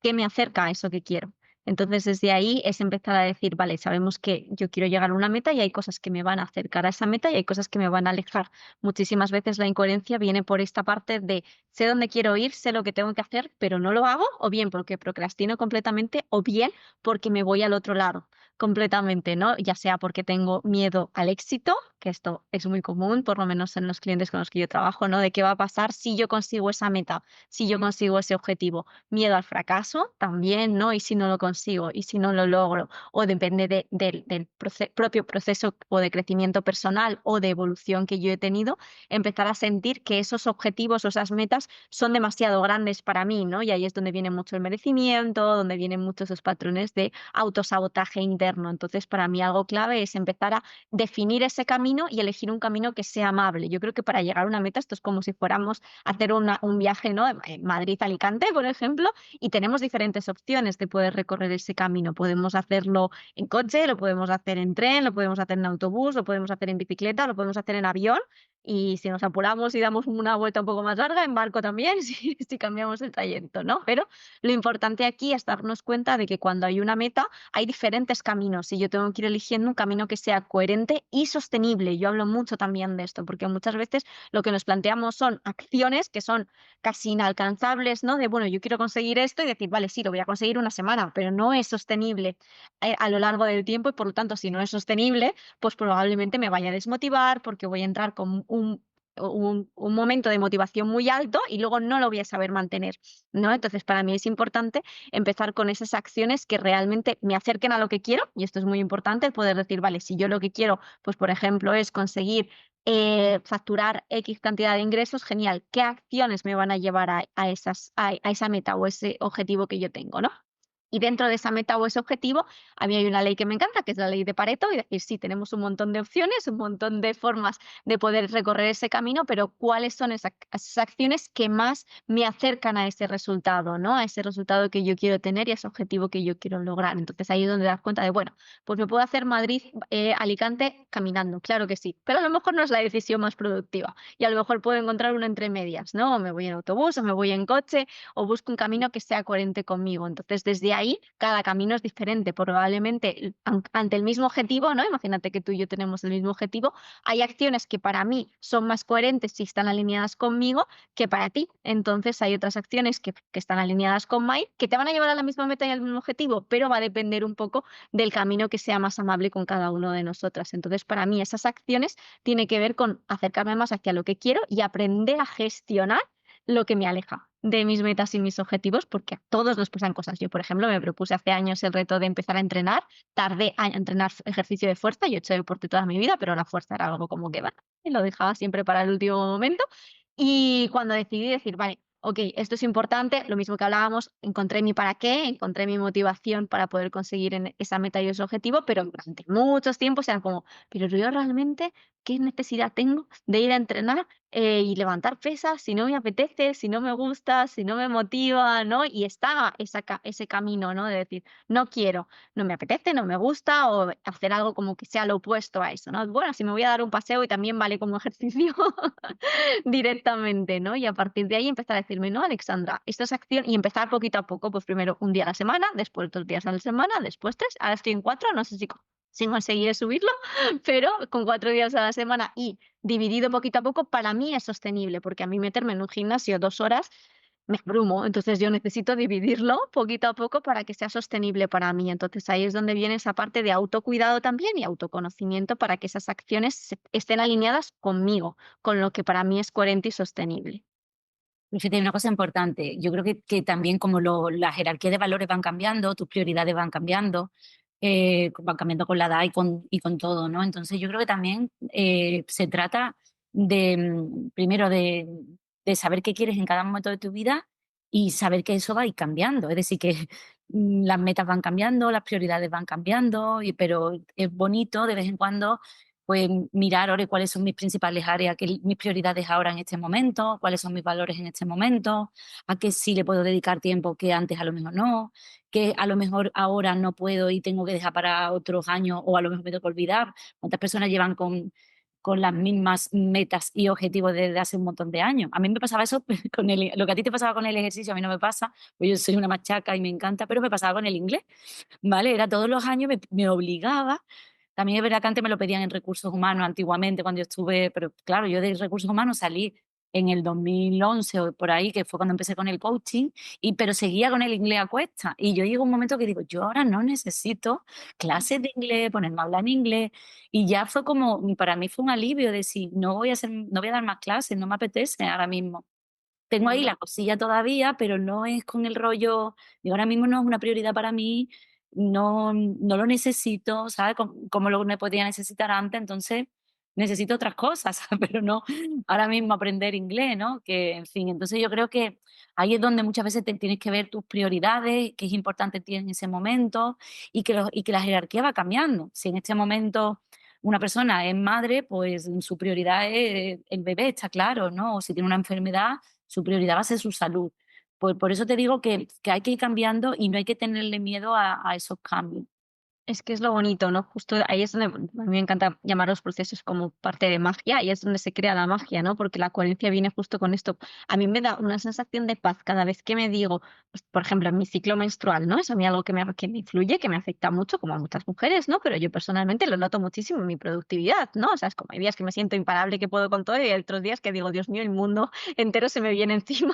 ¿qué me acerca a eso que quiero? Entonces desde ahí es empezar a decir, vale, sabemos que yo quiero llegar a una meta y hay cosas que me van a acercar a esa meta y hay cosas que me van a alejar. Muchísimas veces la incoherencia viene por esta parte de sé dónde quiero ir, sé lo que tengo que hacer, pero no lo hago, o bien porque procrastino completamente, o bien porque me voy al otro lado completamente, ¿no? Ya sea porque tengo miedo al éxito, que esto es muy común, por lo menos en los clientes con los que yo trabajo, ¿no? De qué va a pasar si yo consigo esa meta, si yo consigo ese objetivo. Miedo al fracaso también, ¿no? Y si no lo consigo, y si no lo logro, o depende del propio proceso o de crecimiento personal o de evolución que yo he tenido, empezar a sentir que esos objetivos o esas metas son demasiado grandes para mí, ¿no? Y ahí es donde viene mucho el merecimiento, donde vienen muchos esos patrones de autosabotaje interno. Entonces, para mí algo clave es empezar a definir ese camino y elegir un camino que sea amable. Yo creo que para llegar a una meta, esto es como si fuéramos a hacer un viaje, ¿no? Madrid-Alicante, por ejemplo, y tenemos diferentes opciones de poder recorrer ese camino. Podemos hacerlo en coche, lo podemos hacer en tren, lo podemos hacer en autobús, lo podemos hacer en bicicleta, lo podemos hacer en avión. Y si nos apuramos y damos una vuelta un poco más larga, en barco también, si cambiamos el trayecto, ¿no? Pero lo importante aquí es darnos cuenta de que cuando hay una meta, hay diferentes caminos y yo tengo que ir eligiendo un camino que sea coherente y sostenible. Yo hablo mucho también de esto, porque muchas veces lo que nos planteamos son acciones que son casi inalcanzables, ¿no? De, bueno, yo quiero conseguir esto y decir, vale, sí, lo voy a conseguir una semana, pero no es sostenible a lo largo del tiempo y por lo tanto, si no es sostenible, pues probablemente me vaya a desmotivar porque voy a entrar con un momento de motivación muy alto y luego no lo voy a saber mantener, ¿no? Entonces, para mí es importante empezar con esas acciones que realmente me acerquen a lo que quiero, y esto es muy importante, el poder decir, vale, si yo lo que quiero, pues por ejemplo, es conseguir facturar X cantidad de ingresos, genial, ¿qué acciones me van a llevar a esa meta o ese objetivo que yo tengo, ¿no? Y dentro de esa meta o ese objetivo, a mí hay una ley que me encanta, que es la ley de Pareto, y decir, sí, tenemos un montón de opciones, un montón de formas de poder recorrer ese camino, pero ¿cuáles son esas acciones que más me acercan a ese resultado, ¿no? A ese resultado que yo quiero tener y a ese objetivo que yo quiero lograr. Entonces ahí es donde das cuenta de, bueno, pues me puedo hacer Madrid, Alicante caminando, claro que sí, pero a lo mejor no es la decisión más productiva y a lo mejor puedo encontrar una entre medias, ¿no? O me voy en autobús o me voy en coche o busco un camino que sea coherente conmigo. Entonces, desde ahí, cada camino es diferente. Probablemente ante el mismo objetivo, ¿no? Imagínate que tú y yo tenemos el mismo objetivo, hay acciones que para mí son más coherentes si están alineadas conmigo que para ti. Entonces, hay otras acciones que están alineadas con Mike que te van a llevar a la misma meta y al mismo objetivo, pero va a depender un poco del camino que sea más amable con cada uno de nosotras. Entonces, para mí, esas acciones tienen que ver con acercarme más hacia lo que quiero y aprender a gestionar lo que me aleja de mis metas y mis objetivos, porque a todos nos pasan cosas. Yo, por ejemplo, me propuse hace años el reto de empezar a entrenar, tardé a entrenar ejercicio de fuerza, yo he hecho deporte toda mi vida, pero la fuerza era algo como que va, y lo dejaba siempre para el último momento. Y cuando decidí decir, vale, ok, esto es importante, lo mismo que hablábamos, encontré mi para qué, encontré mi motivación para poder conseguir esa meta y ese objetivo, pero durante muchos tiempos era como, pero yo realmente, ¿qué necesidad tengo de ir a entrenar y levantar pesas si no me apetece, si no me gusta, si no me motiva, ¿no? Y estaba ese camino, ¿no? De decir, no quiero, no me apetece, no me gusta, o hacer algo como que sea lo opuesto a eso, ¿no? Bueno, si me voy a dar un paseo y también vale como ejercicio directamente, ¿no? Y a partir de ahí empezar a decirme, no, Alexandra, esto es acción y empezar poquito a poco, pues primero un día a la semana, después 2 días a la semana, después 3, ahora estoy en 4, no sé si conseguiré subirlo, pero con 4 días a la semana y dividido poquito a poco, para mí es sostenible, porque a mí meterme en un gimnasio 2 horas me abrumo, entonces yo necesito dividirlo poquito a poco para que sea sostenible para mí. Entonces ahí es donde viene esa parte de autocuidado también y autoconocimiento para que esas acciones estén alineadas conmigo, con lo que para mí es coherente y sostenible. Y fíjate, hay una cosa importante. Yo creo que también como la jerarquía de valores van cambiando, tus prioridades van cambiando con la edad y con todo, ¿no? Entonces yo creo que también se trata primero de saber qué quieres en cada momento de tu vida y saber que eso va a ir cambiando. Es decir, que las metas van cambiando, las prioridades van cambiando, pero es bonito de vez en cuando pues mirar ahora cuáles son mis principales áreas, mis prioridades ahora en este momento, cuáles son mis valores en este momento, a qué sí le puedo dedicar tiempo que antes a lo mejor no, que a lo mejor ahora no puedo y tengo que dejar para otros años o a lo mejor me tengo que olvidar. ¿Cuántas personas llevan con las mismas metas y objetivos desde hace un montón de años. A mí me pasaba eso con lo que a ti te pasaba con el ejercicio, a mí no me pasa, pues yo soy una machaca y me encanta, pero me pasaba con el inglés, ¿vale? Era todos los años, me obligaba. También es verdad que antes me lo pedían en recursos humanos, antiguamente, cuando yo estuve, pero claro, yo de recursos humanos salí en el 2011 o por ahí, que fue cuando empecé con el coaching, pero seguía con el inglés a cuesta. Y yo llego a un momento que digo, yo ahora no necesito clases de inglés, ponerme a hablar en inglés. Y ya fue como, para mí fue un alivio decir, no voy a dar más clases, no me apetece ahora mismo. Tengo ahí la cosilla todavía, pero no es con el rollo, digo, ahora mismo no es una prioridad para mí, no lo necesito, ¿sabes? Como lo me podía necesitar antes, entonces necesito otras cosas, pero no ahora mismo aprender inglés, ¿no? Que, en fin, entonces yo creo que ahí es donde muchas veces te tienes que ver tus prioridades, qué es importante ti en ese momento y que la jerarquía va cambiando. Si en este momento una persona es madre, pues su prioridad es el bebé, está claro, ¿no? O si tiene una enfermedad, su prioridad va a ser su salud. Por eso te digo que hay que ir cambiando y no hay que tenerle miedo a esos cambios. Es que es lo bonito, ¿no? Justo ahí es donde a mí me encanta llamar los procesos como parte de magia, y es donde se crea la magia, ¿no? Porque la coherencia viene justo con esto. A mí me da una sensación de paz cada vez que me digo, pues, por ejemplo, en mi ciclo menstrual, ¿no? Es a mí algo que me influye, que me afecta mucho, como a muchas mujeres, ¿no? Pero yo personalmente lo noto muchísimo en mi productividad, ¿no? O sea, es como hay días que me siento imparable, que puedo con todo, y hay otros días que digo, Dios mío, el mundo entero se me viene encima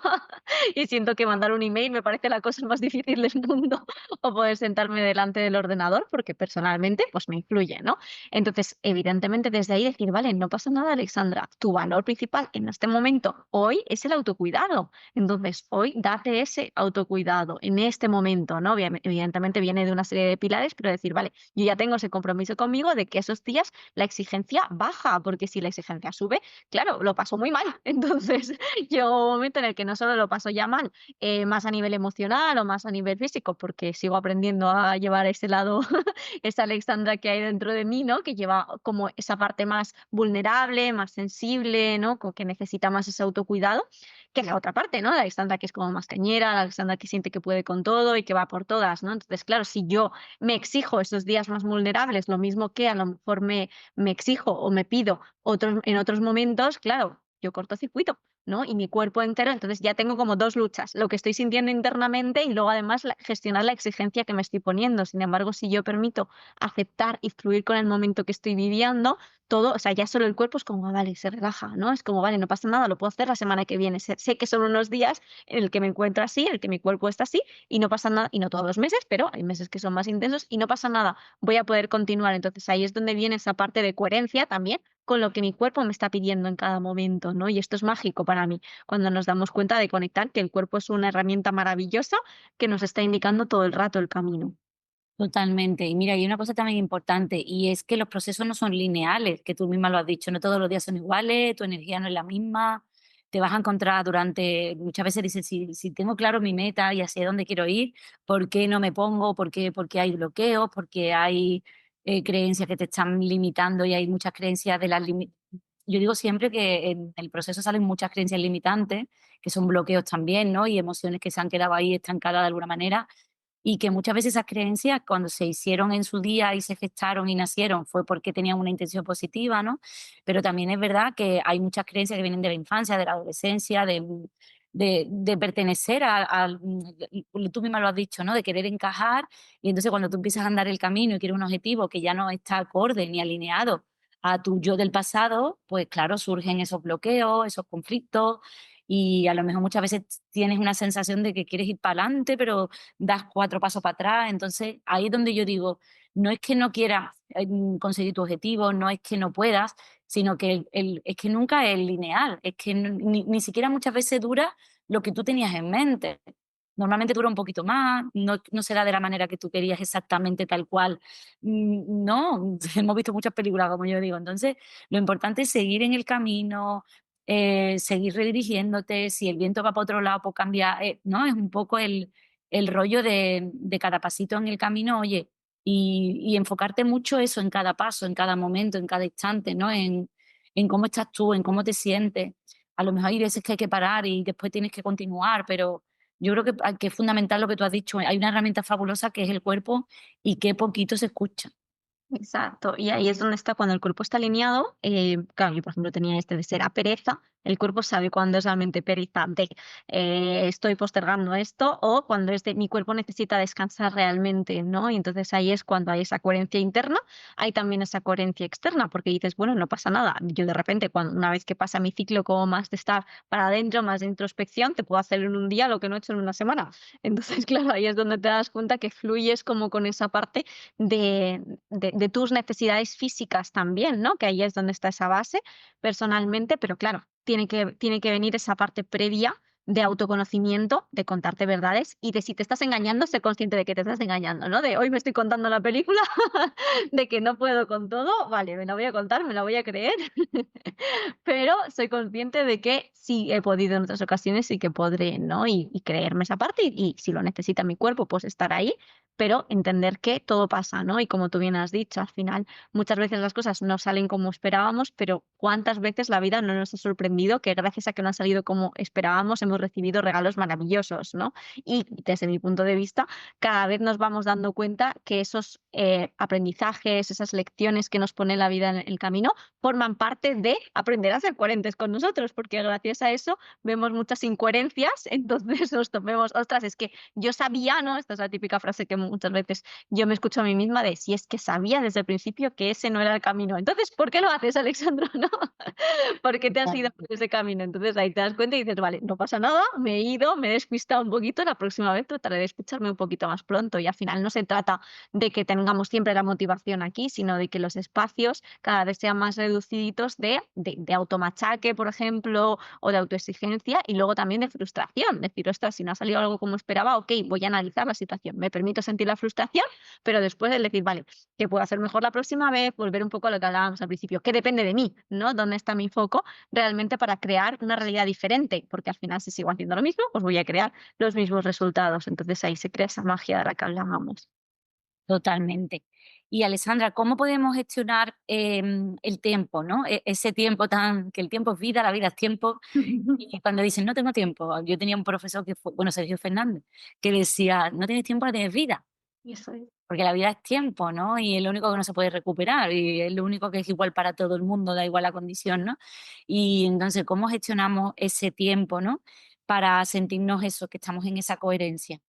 y siento que mandar un email me parece la cosa más difícil del mundo. O poder sentarme delante del ordenador, porque personalmente, pues me influye, ¿no? Entonces, evidentemente, desde ahí decir, vale, no pasa nada, Alexandra, tu valor principal en este momento, hoy, es el autocuidado. Entonces, hoy date ese autocuidado en este momento, ¿no? Evidentemente viene de una serie de pilares, pero decir, vale, yo ya tengo ese compromiso conmigo de que esos días la exigencia baja, porque si la exigencia sube, claro, lo paso muy mal. Entonces, llega un momento en el que no solo lo paso ya mal, más a nivel emocional o más a nivel físico, porque sigo aprendiendo a llevar ese lado, esa Alexandra que hay dentro de mí, ¿no? Que lleva como esa parte más vulnerable, más sensible, ¿no? Que necesita más ese autocuidado, que la otra parte, ¿no? La Alexandra que es como más cañera, la Alexandra que siente que puede con todo y que va por todas, ¿no? Entonces, claro, si yo me exijo esos días más vulnerables, lo mismo que a lo mejor me exijo o me pido en otros momentos, claro, yo cortocircuito, ¿no? Y mi cuerpo entero, entonces ya tengo como 2 luchas, lo que estoy sintiendo internamente y luego además gestionar la exigencia que me estoy poniendo. Sin embargo, si yo permito aceptar y fluir con el momento que estoy viviendo, todo, o sea, ya solo el cuerpo es como, vale, se relaja, ¿no? Es como, vale, no pasa nada, lo puedo hacer la semana que viene. Sé que son unos días en el que me encuentro así, en el que mi cuerpo está así y no pasa nada, y no todos los meses, pero hay meses que son más intensos y no pasa nada, voy a poder continuar. Entonces ahí es donde viene esa parte de coherencia también con lo que mi cuerpo me está pidiendo en cada momento, ¿no? Y esto es mágico para mí, cuando nos damos cuenta de conectar, que el cuerpo es una herramienta maravillosa que nos está indicando todo el rato el camino. Totalmente. Y mira, hay una cosa también importante, y es que los procesos no son lineales, que tú misma lo has dicho, no todos los días son iguales, tu energía no es la misma, te vas a encontrar muchas veces dices, si tengo claro mi meta y hacia dónde quiero ir, ¿por qué no me pongo? Porque hay bloqueos, porque hay creencias que te están limitando y hay muchas creencias de Yo digo siempre que en el proceso salen muchas creencias limitantes, que son bloqueos también, ¿no? Y emociones que se han quedado ahí estancadas de alguna manera y que muchas veces esas creencias, cuando se hicieron en su día y se gestaron y nacieron, fue porque tenían una intención positiva, ¿no? Pero también es verdad que hay muchas creencias que vienen de la infancia, de la adolescencia, de pertenecer tú misma lo has dicho, ¿no? De querer encajar, y entonces cuando tú empiezas a andar el camino y quieres un objetivo que ya no está acorde ni alineado a tu yo del pasado, pues claro, surgen esos bloqueos, esos conflictos, y a lo mejor muchas veces tienes una sensación de que quieres ir para adelante, pero das 4 pasos para atrás. Entonces, ahí es donde yo digo, no es que no quieras, conseguir tu objetivo, no es que no puedas, sino que es que nunca es lineal, es que ni siquiera muchas veces dura lo que tú tenías en mente. Normalmente dura un poquito más, no se da de la manera que tú querías exactamente tal cual. No, hemos visto muchas películas, como yo digo. Entonces, lo importante es seguir en el camino, seguir redirigiéndote, si el viento va para otro lado, pues cambia, ¿no? Es un poco el rollo de cada pasito en el camino, oye, y enfocarte mucho eso en cada paso, en cada momento, en cada instante, ¿no? En cómo estás tú, en cómo te sientes. A lo mejor hay veces que hay que parar y después tienes que continuar, pero yo creo que es fundamental lo que tú has dicho. Hay una herramienta fabulosa que es el cuerpo y qué poquito se escucha. Exacto, y ahí es donde está cuando el cuerpo está alineado. Claro, yo por ejemplo tenía este de ser a pereza. El cuerpo sabe cuándo es realmente pereza de estoy postergando esto o cuando es de mi cuerpo necesita descansar realmente, ¿no? Y entonces ahí es cuando hay esa coherencia interna, hay también esa coherencia externa, porque dices, bueno, no pasa nada. Yo de repente, cuando una vez que pasa mi ciclo como más de estar para adentro, más de introspección, te puedo hacer en un día lo que no he hecho en una semana. Entonces, claro, ahí es donde te das cuenta que fluyes como con esa parte de de tus necesidades físicas también, ¿no? Que ahí es donde está esa base personalmente, pero claro, tiene que venir esa parte previa de autoconocimiento, de contarte verdades y de si te estás engañando, ser consciente de que te estás engañando, ¿no? De hoy me estoy contando la película, de que no puedo con todo, vale, me la voy a contar, me la voy a creer, pero soy consciente de que sí he podido en otras ocasiones y que podré, ¿no? Y creerme esa parte y si lo necesita mi cuerpo, pues estar ahí, pero entender que todo pasa, ¿no? Y como tú bien has dicho, al final muchas veces las cosas no salen como esperábamos, pero cuántas veces la vida no nos ha sorprendido que gracias a que no han salido como esperábamos hemos recibido regalos maravillosos, ¿no? Y desde mi punto de vista, cada vez nos vamos dando cuenta que esos aprendizajes, esas lecciones que nos pone la vida en el camino, forman parte de aprender a ser coherentes con nosotros, porque gracias a eso vemos muchas incoherencias, entonces nos tomemos, ostras, es que yo sabía, ¿no? Esta es la típica frase que muchas veces yo me escucho a mí misma de si es que sabía desde el principio que ese no era el camino. Entonces, ¿por qué lo haces, Alexandra? ¿No? ¿Por qué te has ido por ese camino? Entonces ahí te das cuenta y dices, vale, no pasa nada, me he ido, me he despistado un poquito, la próxima vez trataré de escucharme un poquito más pronto. Y al final no se trata de que tengamos siempre la motivación aquí, sino de que los espacios cada vez sean más reduciditos de automachaque, por ejemplo, o de autoexigencia, y luego también de frustración. Decir, ostras, si no ha salido algo como esperaba, ok, voy a analizar la situación. Me permito sentir la frustración, pero después el decir, vale, ¿qué puedo hacer mejor la próxima vez? Volver un poco a lo que hablábamos al principio, que depende de mí, ¿no? ¿Dónde está mi foco realmente para crear una realidad diferente? Porque al final, si sigo haciendo lo mismo, pues voy a crear los mismos resultados. Entonces ahí se crea esa magia de la que hablábamos. Totalmente. Y Alessandra, ¿cómo podemos gestionar, el tiempo, no? Ese tiempo tan que el tiempo es vida, la vida es tiempo, y cuando dicen: "No tengo tiempo", yo tenía un profesor que fue bueno, Sergio Fernández, que decía: "No tienes tiempo, no tienes vida", Y eso es. porque la vida es tiempo, ¿no? Y es lo único que no se puede recuperar, y es lo único que es igual para todo el mundo, da igual la condición, ¿no? Y entonces, ¿cómo gestionamos ese tiempo, no? Para sentirnos eso, que estamos en esa coherencia.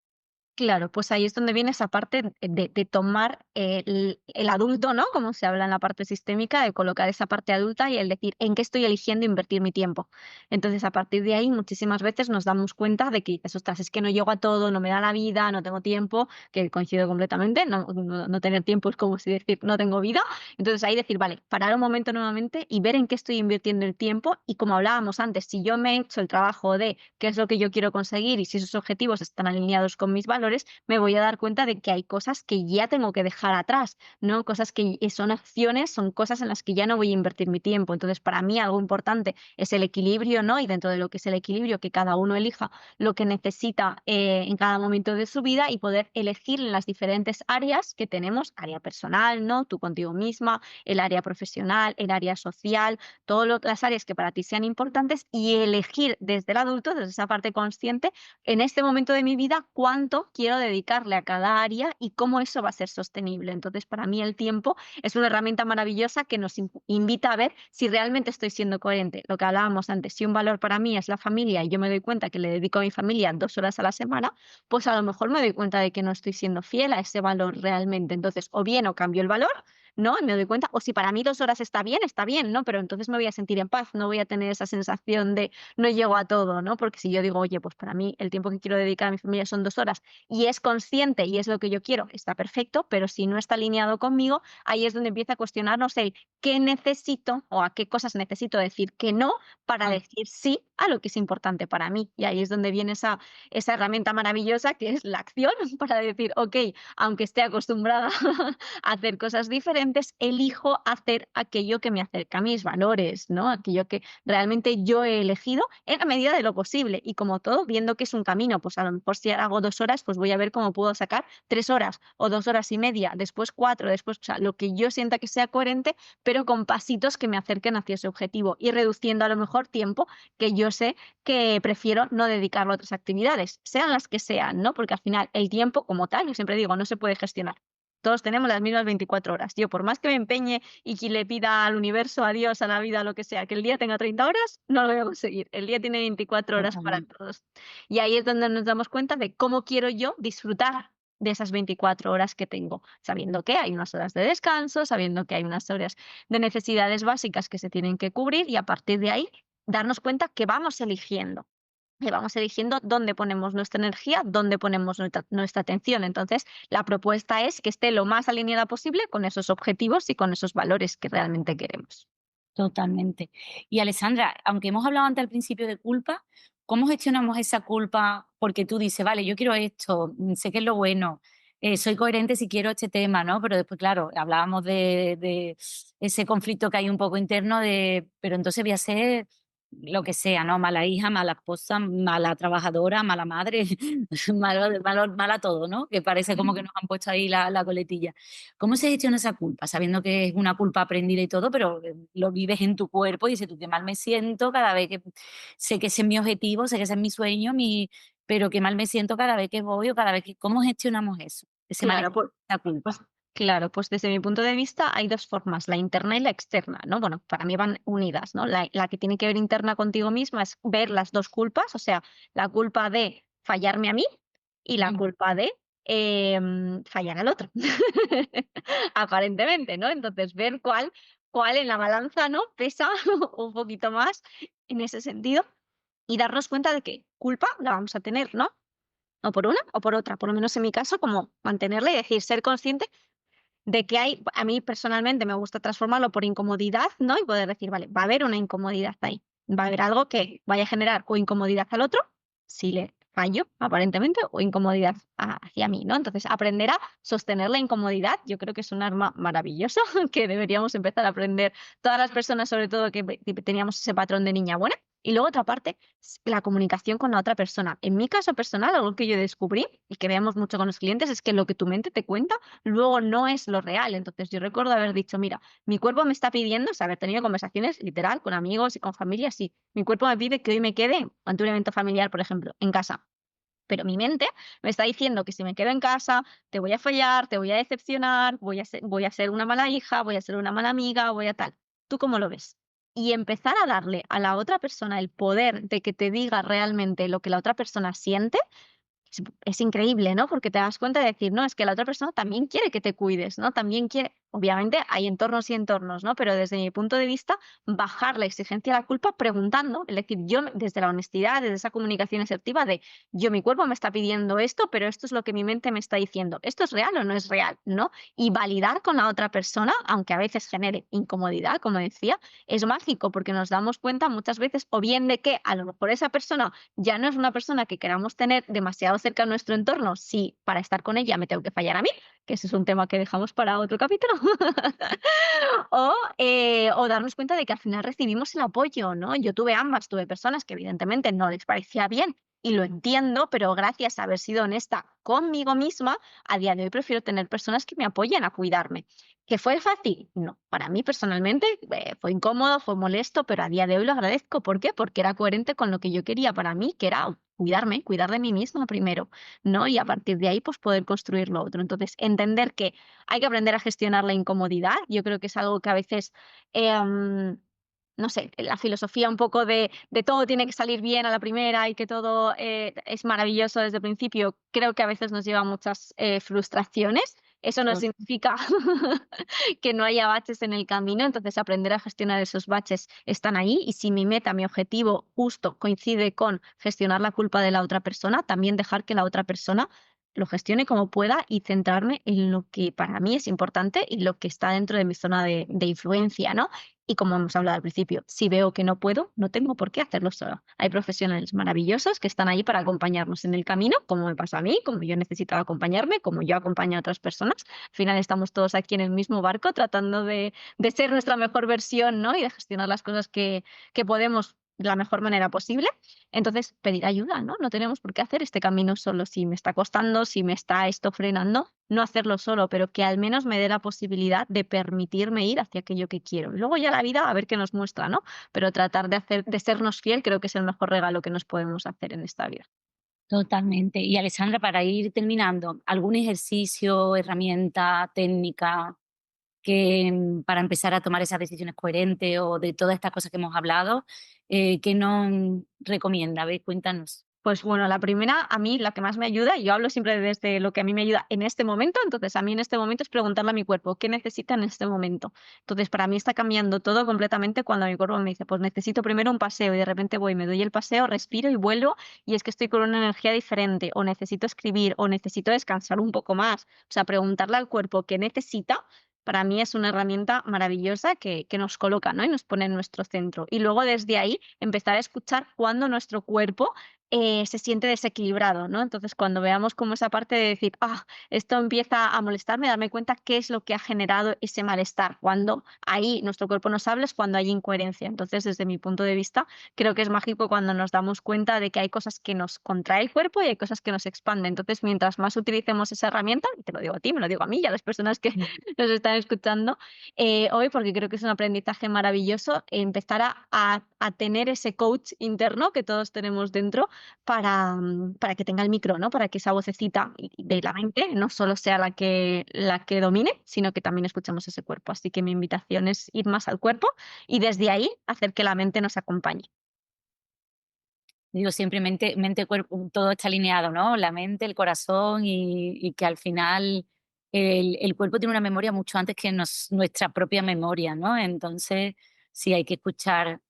Claro, pues ahí es donde viene esa parte de tomar el adulto, ¿no? Como se habla en la parte sistémica, de colocar esa parte adulta y el decir, ¿en qué estoy eligiendo invertir mi tiempo? Entonces, a partir de ahí, muchísimas veces nos damos cuenta de que dices, ostras, es que no llego a todo, no me da la vida, no tengo tiempo, que coincido completamente, no tener tiempo es como si decir, no tengo vida. Entonces, ahí decir, vale, parar un momento nuevamente y ver en qué estoy invirtiendo el tiempo. Y como hablábamos antes, si yo me he hecho el trabajo de qué es lo que yo quiero conseguir y si esos objetivos están alineados con mis valores, me voy a dar cuenta de que hay cosas que ya tengo que dejar atrás, ¿no? Cosas que son acciones, son cosas en las que ya no voy a invertir mi tiempo. Entonces, para mí algo importante es el equilibrio, ¿no? Y dentro de lo que es el equilibrio, que cada uno elija lo que necesita en cada momento de su vida y poder elegir en las diferentes áreas que tenemos, área personal, ¿no? Tú contigo misma, el área profesional, el área social, todas las áreas que para ti sean importantes y elegir desde el adulto, desde esa parte consciente, en este momento de mi vida, cuánto quiero dedicarle a cada área y cómo eso va a ser sostenible. Entonces, para mí el tiempo es una herramienta maravillosa que nos invita a ver si realmente estoy siendo coherente. Lo que hablábamos antes, si un valor para mí es la familia y yo me doy cuenta que le dedico a mi familia 2 horas a la semana, pues a lo mejor me doy cuenta de que no estoy siendo fiel a ese valor realmente. Entonces, o bien o cambio el valor, ¿no? Y me doy cuenta, o si para mí 2 horas está bien, ¿no? Pero entonces me voy a sentir en paz, no voy a tener esa sensación de no llego a todo, ¿no? Porque si yo digo, oye, pues para mí el tiempo que quiero dedicar a mi familia son 2 horas y es consciente y es lo que yo quiero, está perfecto, pero si no está alineado conmigo, ahí es donde empieza a cuestionarnos el qué necesito o a qué cosas necesito decir que no para decir sí a lo que es importante para mí. Y ahí es donde viene esa herramienta maravillosa que es la acción para decir, ok, aunque esté acostumbrada a hacer cosas diferentes, elijo hacer aquello que me acerca a mis valores, ¿no? Aquello que realmente yo he elegido en la medida de lo posible. Y como todo, viendo que es un camino, pues a lo mejor si ahora hago 2 horas, pues voy a ver cómo puedo sacar 3 horas o 2 horas y media, después cuatro, después, o sea, lo que yo sienta que sea coherente, pero con pasitos que me acerquen hacia ese objetivo y reduciendo a lo mejor tiempo que yo sé que prefiero no dedicarlo a otras actividades, sean las que sean, ¿no? Porque al final el tiempo como tal, yo siempre digo, no se puede gestionar. Todos tenemos las mismas 24 horas. Yo, por más que me empeñe y que le pida al universo, a Dios, a la vida, lo que sea, que el día tenga 30 horas, no lo voy a conseguir. El día tiene 24 horas para Totalmente. todos. Y ahí es donde nos damos cuenta de cómo quiero yo disfrutar de esas 24 horas que tengo, sabiendo que hay unas horas de descanso, sabiendo que hay unas horas de necesidades básicas que se tienen que cubrir y a partir de ahí darnos cuenta que vamos eligiendo dónde ponemos nuestra energía, dónde ponemos nuestra atención. Entonces, la propuesta es que esté lo más alineada posible con esos objetivos y con esos valores que realmente queremos. Totalmente. Y Alessandra, aunque hemos hablado antes al principio de culpa, ¿cómo gestionamos esa culpa? Porque tú dices, vale, yo quiero esto, sé que es lo bueno, soy coherente si quiero este tema, ¿no? Pero después, claro, hablábamos de ese conflicto que hay un poco interno de, pero entonces voy a ser lo que sea, ¿no? Mala hija, mala esposa, mala trabajadora, mala madre, mala todo, ¿no? Que parece como que nos han puesto ahí la coletilla. ¿Cómo se gestiona esa culpa? Sabiendo que es una culpa aprendida y todo, pero lo vives en tu cuerpo y dices tú, qué mal me siento cada vez que sé que ese es mi objetivo, sé que ese es mi sueño, pero qué mal me siento cada vez que voy o cada vez que... ¿Cómo gestionamos eso? Ese Claro, malestar, esa culpa. pues claro, pues desde mi punto de vista hay 2 formas, la interna y la externa, ¿no? Bueno, para mí van unidas, ¿no? La que tiene que ver interna contigo misma es ver las 2 culpas, o sea, la culpa de fallarme a mí y la Mm, culpa de, fallar al otro, aparentemente, ¿no? Entonces, ver cuál en la balanza, ¿no?, pesa un poquito más en ese sentido y darnos cuenta de que culpa la vamos a tener, ¿no? O por una o por otra, por lo menos en mi caso, como mantenerla y decir, ser consciente de que hay, a mí personalmente me gusta transformarlo por incomodidad, ¿no? Y poder decir, vale, va a haber una incomodidad ahí, va a haber algo que vaya a generar o incomodidad al otro, si le fallo, aparentemente, o incomodidad hacia mí, ¿no? Entonces, aprender a sostener la incomodidad, yo creo que es un arma maravilloso que deberíamos empezar a aprender todas las personas, sobre todo que teníamos ese patrón de niña buena. Y luego otra parte, la comunicación con la otra persona. En mi caso personal, algo que yo descubrí y que veamos mucho con los clientes es que lo que tu mente te cuenta luego no es lo real. Entonces, yo recuerdo haber dicho, mira, mi cuerpo me está pidiendo, o sea, haber tenido conversaciones literal con amigos y con familia, sí. Mi cuerpo me pide que hoy me quede ante un evento familiar, por ejemplo, en casa. Pero mi mente me está diciendo que si me quedo en casa, te voy a fallar, te voy a decepcionar, voy a ser una mala hija, voy a ser una mala amiga, voy a tal. ¿Tú cómo lo ves? Y empezar a darle a la otra persona el poder de que te diga realmente lo que la otra persona siente, es increíble, ¿no? Porque te das cuenta de decir, no, es que la otra persona también quiere que te cuides, ¿no? También quiere, obviamente hay entornos y entornos, ¿no? Pero desde mi punto de vista, bajar la exigencia a la culpa preguntando, es decir, yo desde la honestidad, desde esa comunicación asertiva de, yo, mi cuerpo me está pidiendo esto, pero esto es lo que mi mente me está diciendo, ¿esto es real o no es real? ¿No? Y validar con la otra persona, aunque a veces genere incomodidad, como decía, es mágico porque nos damos cuenta muchas veces o bien de que a lo mejor esa persona ya no es una persona que queramos tener demasiado cerca en nuestro entorno, si para estar con ella me tengo que fallar a mí, que ese es un tema que dejamos para otro capítulo, o darnos cuenta de que al final recibimos el apoyo, ¿no? Yo tuve ambas, tuve personas que evidentemente no les parecía bien y lo entiendo, pero gracias a haber sido honesta conmigo misma, a día de hoy prefiero tener personas que me apoyen a cuidarme. ¿Que fue fácil? No, para mí personalmente fue incómodo, fue molesto, pero a día de hoy lo agradezco. ¿Por qué? Porque era coherente con lo que yo quería para mí, que era cuidarme, cuidar de mí misma primero, ¿no? Y a partir de ahí, pues poder construir lo otro. Entonces, entender que hay que aprender a gestionar la incomodidad. Yo creo que es algo que a veces, no sé, la filosofía un poco de todo tiene que salir bien a la primera y que todo es maravilloso desde el principio, creo que a veces nos lleva a muchas frustraciones. Eso no to- significa que no haya baches en el camino, entonces aprender a gestionar esos baches están ahí y si mi meta, mi objetivo justo coincide con gestionar la culpa de la otra persona, también dejar que la otra persona lo gestione como pueda y centrarme en lo que para mí es importante y lo que está dentro de mi zona de influencia, ¿no? Y como hemos hablado al principio, si veo que no puedo, no tengo por qué hacerlo solo. Hay profesionales maravillosos que están ahí para acompañarnos en el camino, como me pasa a mí, como yo necesitaba acompañarme, como yo acompaño a otras personas. Al final estamos todos aquí en el mismo barco tratando de ser nuestra mejor versión, ¿no? Y de gestionar las cosas que podemos de la mejor manera posible. Entonces, pedir ayuda, ¿no? No tenemos por qué hacer este camino solo. Si me está costando, si me está esto frenando, no hacerlo solo, pero que al menos me dé la posibilidad de permitirme ir hacia aquello que quiero. Y luego ya la vida a ver qué nos muestra, ¿no? Pero tratar de sernos fiel creo que es el mejor regalo que nos podemos hacer en esta vida. Totalmente. Y Alessandra, para ir terminando, ¿algún ejercicio, herramienta, técnica que para empezar a tomar esas decisiones coherentes o de todas estas cosas que hemos hablado, que nos recomienda? A ver, cuéntanos. Pues bueno, la primera, a mí la que más me ayuda, y yo hablo siempre desde lo que a mí me ayuda en este momento, entonces a mí en este momento es preguntarle a mi cuerpo, ¿qué necesita en este momento? Entonces para mí está cambiando todo completamente cuando mi cuerpo me dice, pues necesito primero un paseo y de repente voy, me doy el paseo, respiro y vuelvo y es que estoy con una energía diferente, o necesito escribir, o necesito descansar un poco más. O sea, preguntarle al cuerpo qué necesita. Para mí es una herramienta maravillosa que nos coloca, ¿no? Y nos pone en nuestro centro. Y luego desde ahí empezar a escuchar cuando nuestro cuerpo se siente desequilibrado, ¿no? Entonces, cuando veamos como esa parte de decir, esto empieza a molestarme, darme cuenta qué es lo que ha generado ese malestar. Cuando ahí nuestro cuerpo nos habla es cuando hay incoherencia. Entonces, desde mi punto de vista, creo que es mágico cuando nos damos cuenta de que hay cosas que nos contrae el cuerpo y hay cosas que nos expanden. Entonces, mientras más utilicemos esa herramienta, y te lo digo a ti, me lo digo a mí y a las personas que nos están escuchando, hoy, porque creo que es un aprendizaje maravilloso, empezar a tener ese coach interno que todos tenemos dentro para que tenga el micro, ¿no? Para que esa vocecita de la mente no solo sea la que domine, sino que también escuchemos ese cuerpo. Así que mi invitación es ir más al cuerpo y desde ahí hacer que la mente nos acompañe. Digo siempre mente, cuerpo, todo está alineado, ¿no? La mente, el corazón y que al final el cuerpo tiene una memoria mucho antes que nuestra propia memoria, ¿no? Entonces, sí, hay que escuchar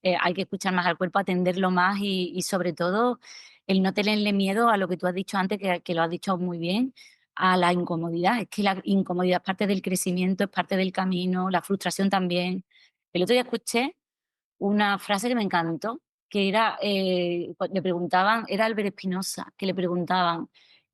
más al cuerpo, atenderlo más y sobre todo el no tenerle miedo a lo que tú has dicho antes, que lo has dicho muy bien, a la incomodidad. Es que la incomodidad es parte del crecimiento, es parte del camino, la frustración también. El otro día escuché una frase que me encantó, que era, le preguntaban, era Albert Espinosa, que le preguntaban,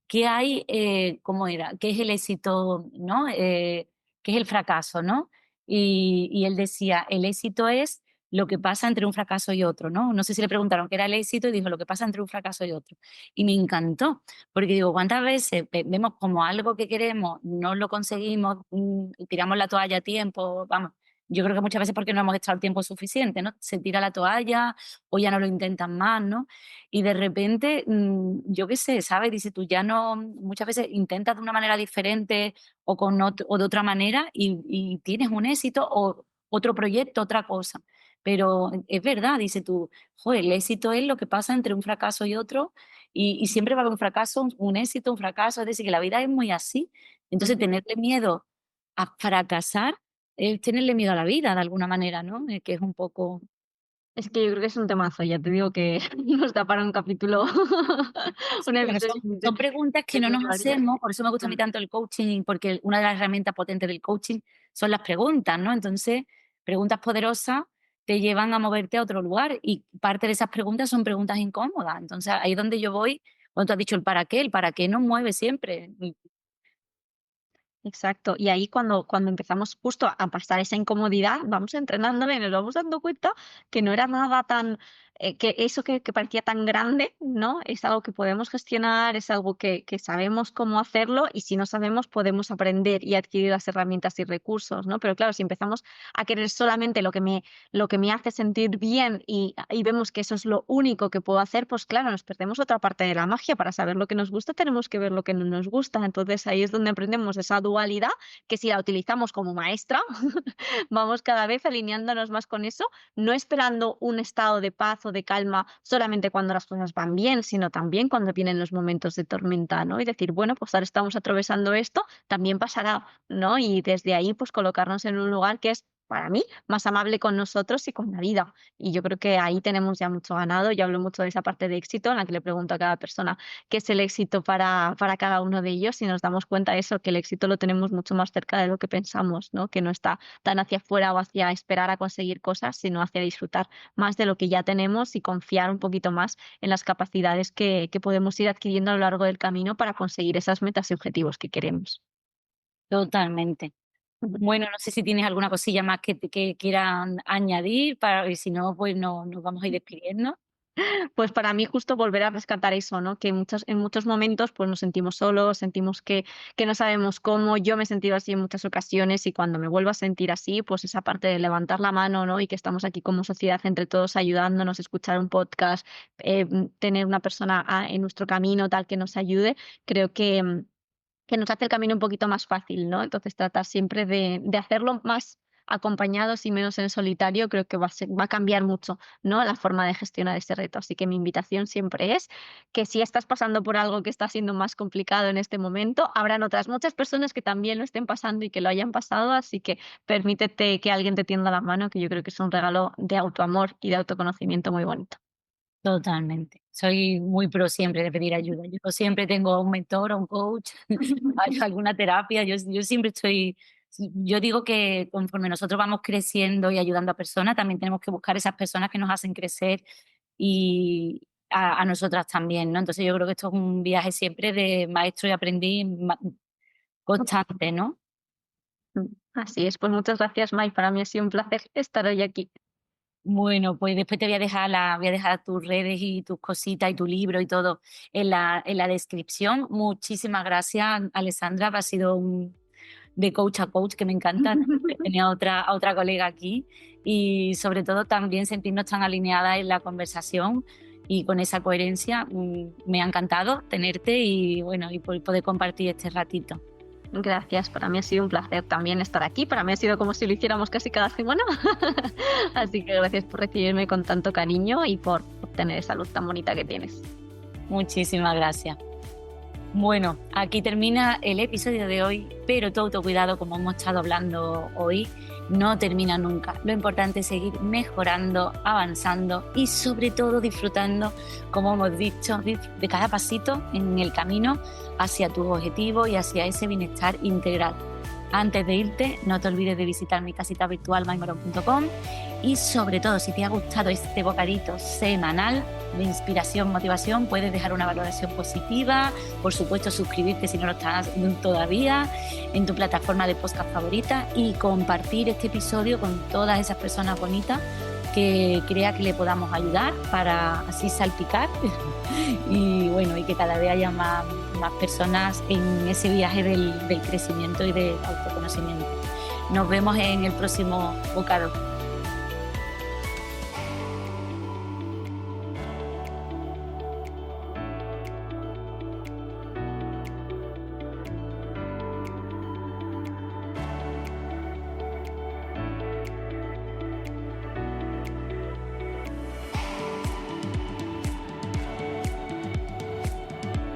¿qué hay, cómo era? ¿Qué es el éxito, no? ¿Qué es el fracaso, no? Y él decía, el éxito es lo que pasa entre un fracaso y otro, ¿no? No sé si le preguntaron qué era el éxito y dijo lo que pasa entre un fracaso y otro. Y me encantó, porque digo, ¿cuántas veces vemos como algo que queremos, no lo conseguimos, y tiramos la toalla a tiempo, vamos, yo creo que muchas veces porque no hemos echado el tiempo suficiente, ¿no? Se tira la toalla o ya no lo intentan más, ¿no? Y de repente, yo qué sé, ¿sabes? Dice, tú ya no, muchas veces intentas de una manera diferente o, o de otra manera y tienes un éxito o otro proyecto, otra cosa. Pero es verdad, dice tú, joder, el éxito es lo que pasa entre un fracaso y otro y siempre va a haber un fracaso, un éxito, un fracaso, es decir, que la vida es muy así. Entonces, Ujú. tenerle miedo a fracasar es tenerle miedo a la vida de alguna manera, ¿no? Que es un poco. Es que yo creo que es un temazo, ya te digo que nos da para un capítulo, Sí, un pero episodio son preguntas que no de nos varios. hacemos, por eso me gusta a mí tanto el coaching, porque una de las herramientas potentes del coaching son las preguntas, ¿no? Entonces, preguntas poderosas te llevan a moverte a otro lugar y parte de esas preguntas son preguntas incómodas. Entonces, ahí es donde yo voy, cuando tú has dicho el para qué nos mueve siempre. Exacto. Y ahí cuando empezamos justo a pasar esa incomodidad, vamos entrenándolo y nos vamos dando cuenta que no era nada tan, que eso que parecía tan grande, ¿no? Es algo que podemos gestionar, es algo que sabemos cómo hacerlo y si no sabemos podemos aprender y adquirir las herramientas y recursos, ¿no? Pero claro, si empezamos a querer solamente lo que me hace sentir bien y vemos que eso es lo único que puedo hacer, pues claro, nos perdemos otra parte de la magia. Para saber lo que nos gusta tenemos que ver lo que no nos gusta. Entonces ahí es donde aprendemos esa dualidad que si la utilizamos como maestra, vamos cada vez alineándonos más con eso, no esperando un estado de paz o de calma solamente cuando las cosas van bien, sino también cuando vienen los momentos de tormenta, ¿no? Y decir, bueno, pues ahora estamos atravesando esto, también pasará, ¿no? Y desde ahí, pues colocarnos en un lugar que es, para mí, más amable con nosotros y con la vida. Y yo creo que ahí tenemos ya mucho ganado. Yo hablo mucho de esa parte de éxito en la que le pregunto a cada persona qué es el éxito para cada uno de ellos y nos damos cuenta de eso, que el éxito lo tenemos mucho más cerca de lo que pensamos, ¿no? Que no está tan hacia afuera o hacia esperar a conseguir cosas, sino hacia disfrutar más de lo que ya tenemos y confiar un poquito más en las capacidades que podemos ir adquiriendo a lo largo del camino para conseguir esas metas y objetivos que queremos. Totalmente. Bueno, no sé si tienes alguna cosilla más que quieran añadir, para, y si no, pues no, nos vamos a ir despidiendo. Pues para mí justo volver a rescatar eso, ¿no? Que en muchos momentos pues nos sentimos solos, sentimos que no sabemos cómo. Yo me he sentido así en muchas ocasiones y cuando me vuelvo a sentir así, pues esa parte de levantar la mano, ¿no? Y que estamos aquí como sociedad entre todos ayudándonos, escuchar un podcast, tener una persona en nuestro camino tal que nos ayude, creo que nos hace el camino un poquito más fácil, ¿no? Entonces tratar siempre de hacerlo más acompañados y menos en solitario, creo que va a cambiar mucho, ¿no? La forma de gestionar ese reto. Así que mi invitación siempre es que si estás pasando por algo que está siendo más complicado en este momento, habrán otras muchas personas que también lo estén pasando y que lo hayan pasado, así que permítete que alguien te tienda la mano, que yo creo que es un regalo de autoamor y de autoconocimiento muy bonito. Totalmente. Soy muy pro siempre de pedir ayuda. Yo siempre tengo un mentor o un coach, hay alguna terapia. Yo siempre estoy. Yo digo que conforme nosotros vamos creciendo y ayudando a personas, también tenemos que buscar esas personas que nos hacen crecer y a nosotras también, ¿no? Entonces yo creo que esto es un viaje siempre de maestro y aprendiz constante, ¿no? Así es, pues muchas gracias, Mai. Para mí ha sido un placer estar hoy aquí. Bueno, pues después te voy a dejar tus redes y tus cositas y tu libro y todo en la descripción. Muchísimas gracias, Alessandra. Ha sido de coach a coach, que me encanta. Tenía a otra colega aquí y sobre todo también sentirnos tan alineadas en la conversación y con esa coherencia. Me ha encantado tenerte y bueno, y poder compartir este ratito. Gracias, para mí ha sido un placer también estar aquí. Para mí ha sido como si lo hiciéramos casi cada semana. Así que gracias por recibirme con tanto cariño y por tener esa luz tan bonita que tienes. Muchísimas gracias. Bueno, aquí termina el episodio de hoy, pero todo autocuidado, como hemos estado hablando hoy, no termina nunca. Lo importante es seguir mejorando, avanzando y sobre todo disfrutando, como hemos dicho, de cada pasito en el camino hacia tu objetivo y hacia ese bienestar integral. Antes de irte, no te olvides de visitar mi casita virtual maimorón.com y sobre todo, si te ha gustado este bocadito semanal de inspiración, motivación, puedes dejar una valoración positiva, por supuesto suscribirte si no lo estás haciendo todavía en tu plataforma de podcast favorita y compartir este episodio con todas esas personas bonitas que crea que le podamos ayudar para así salpicar y bueno, y que cada vez haya más personas en ese viaje del crecimiento y del autoconocimiento. Nos vemos en el próximo bocado.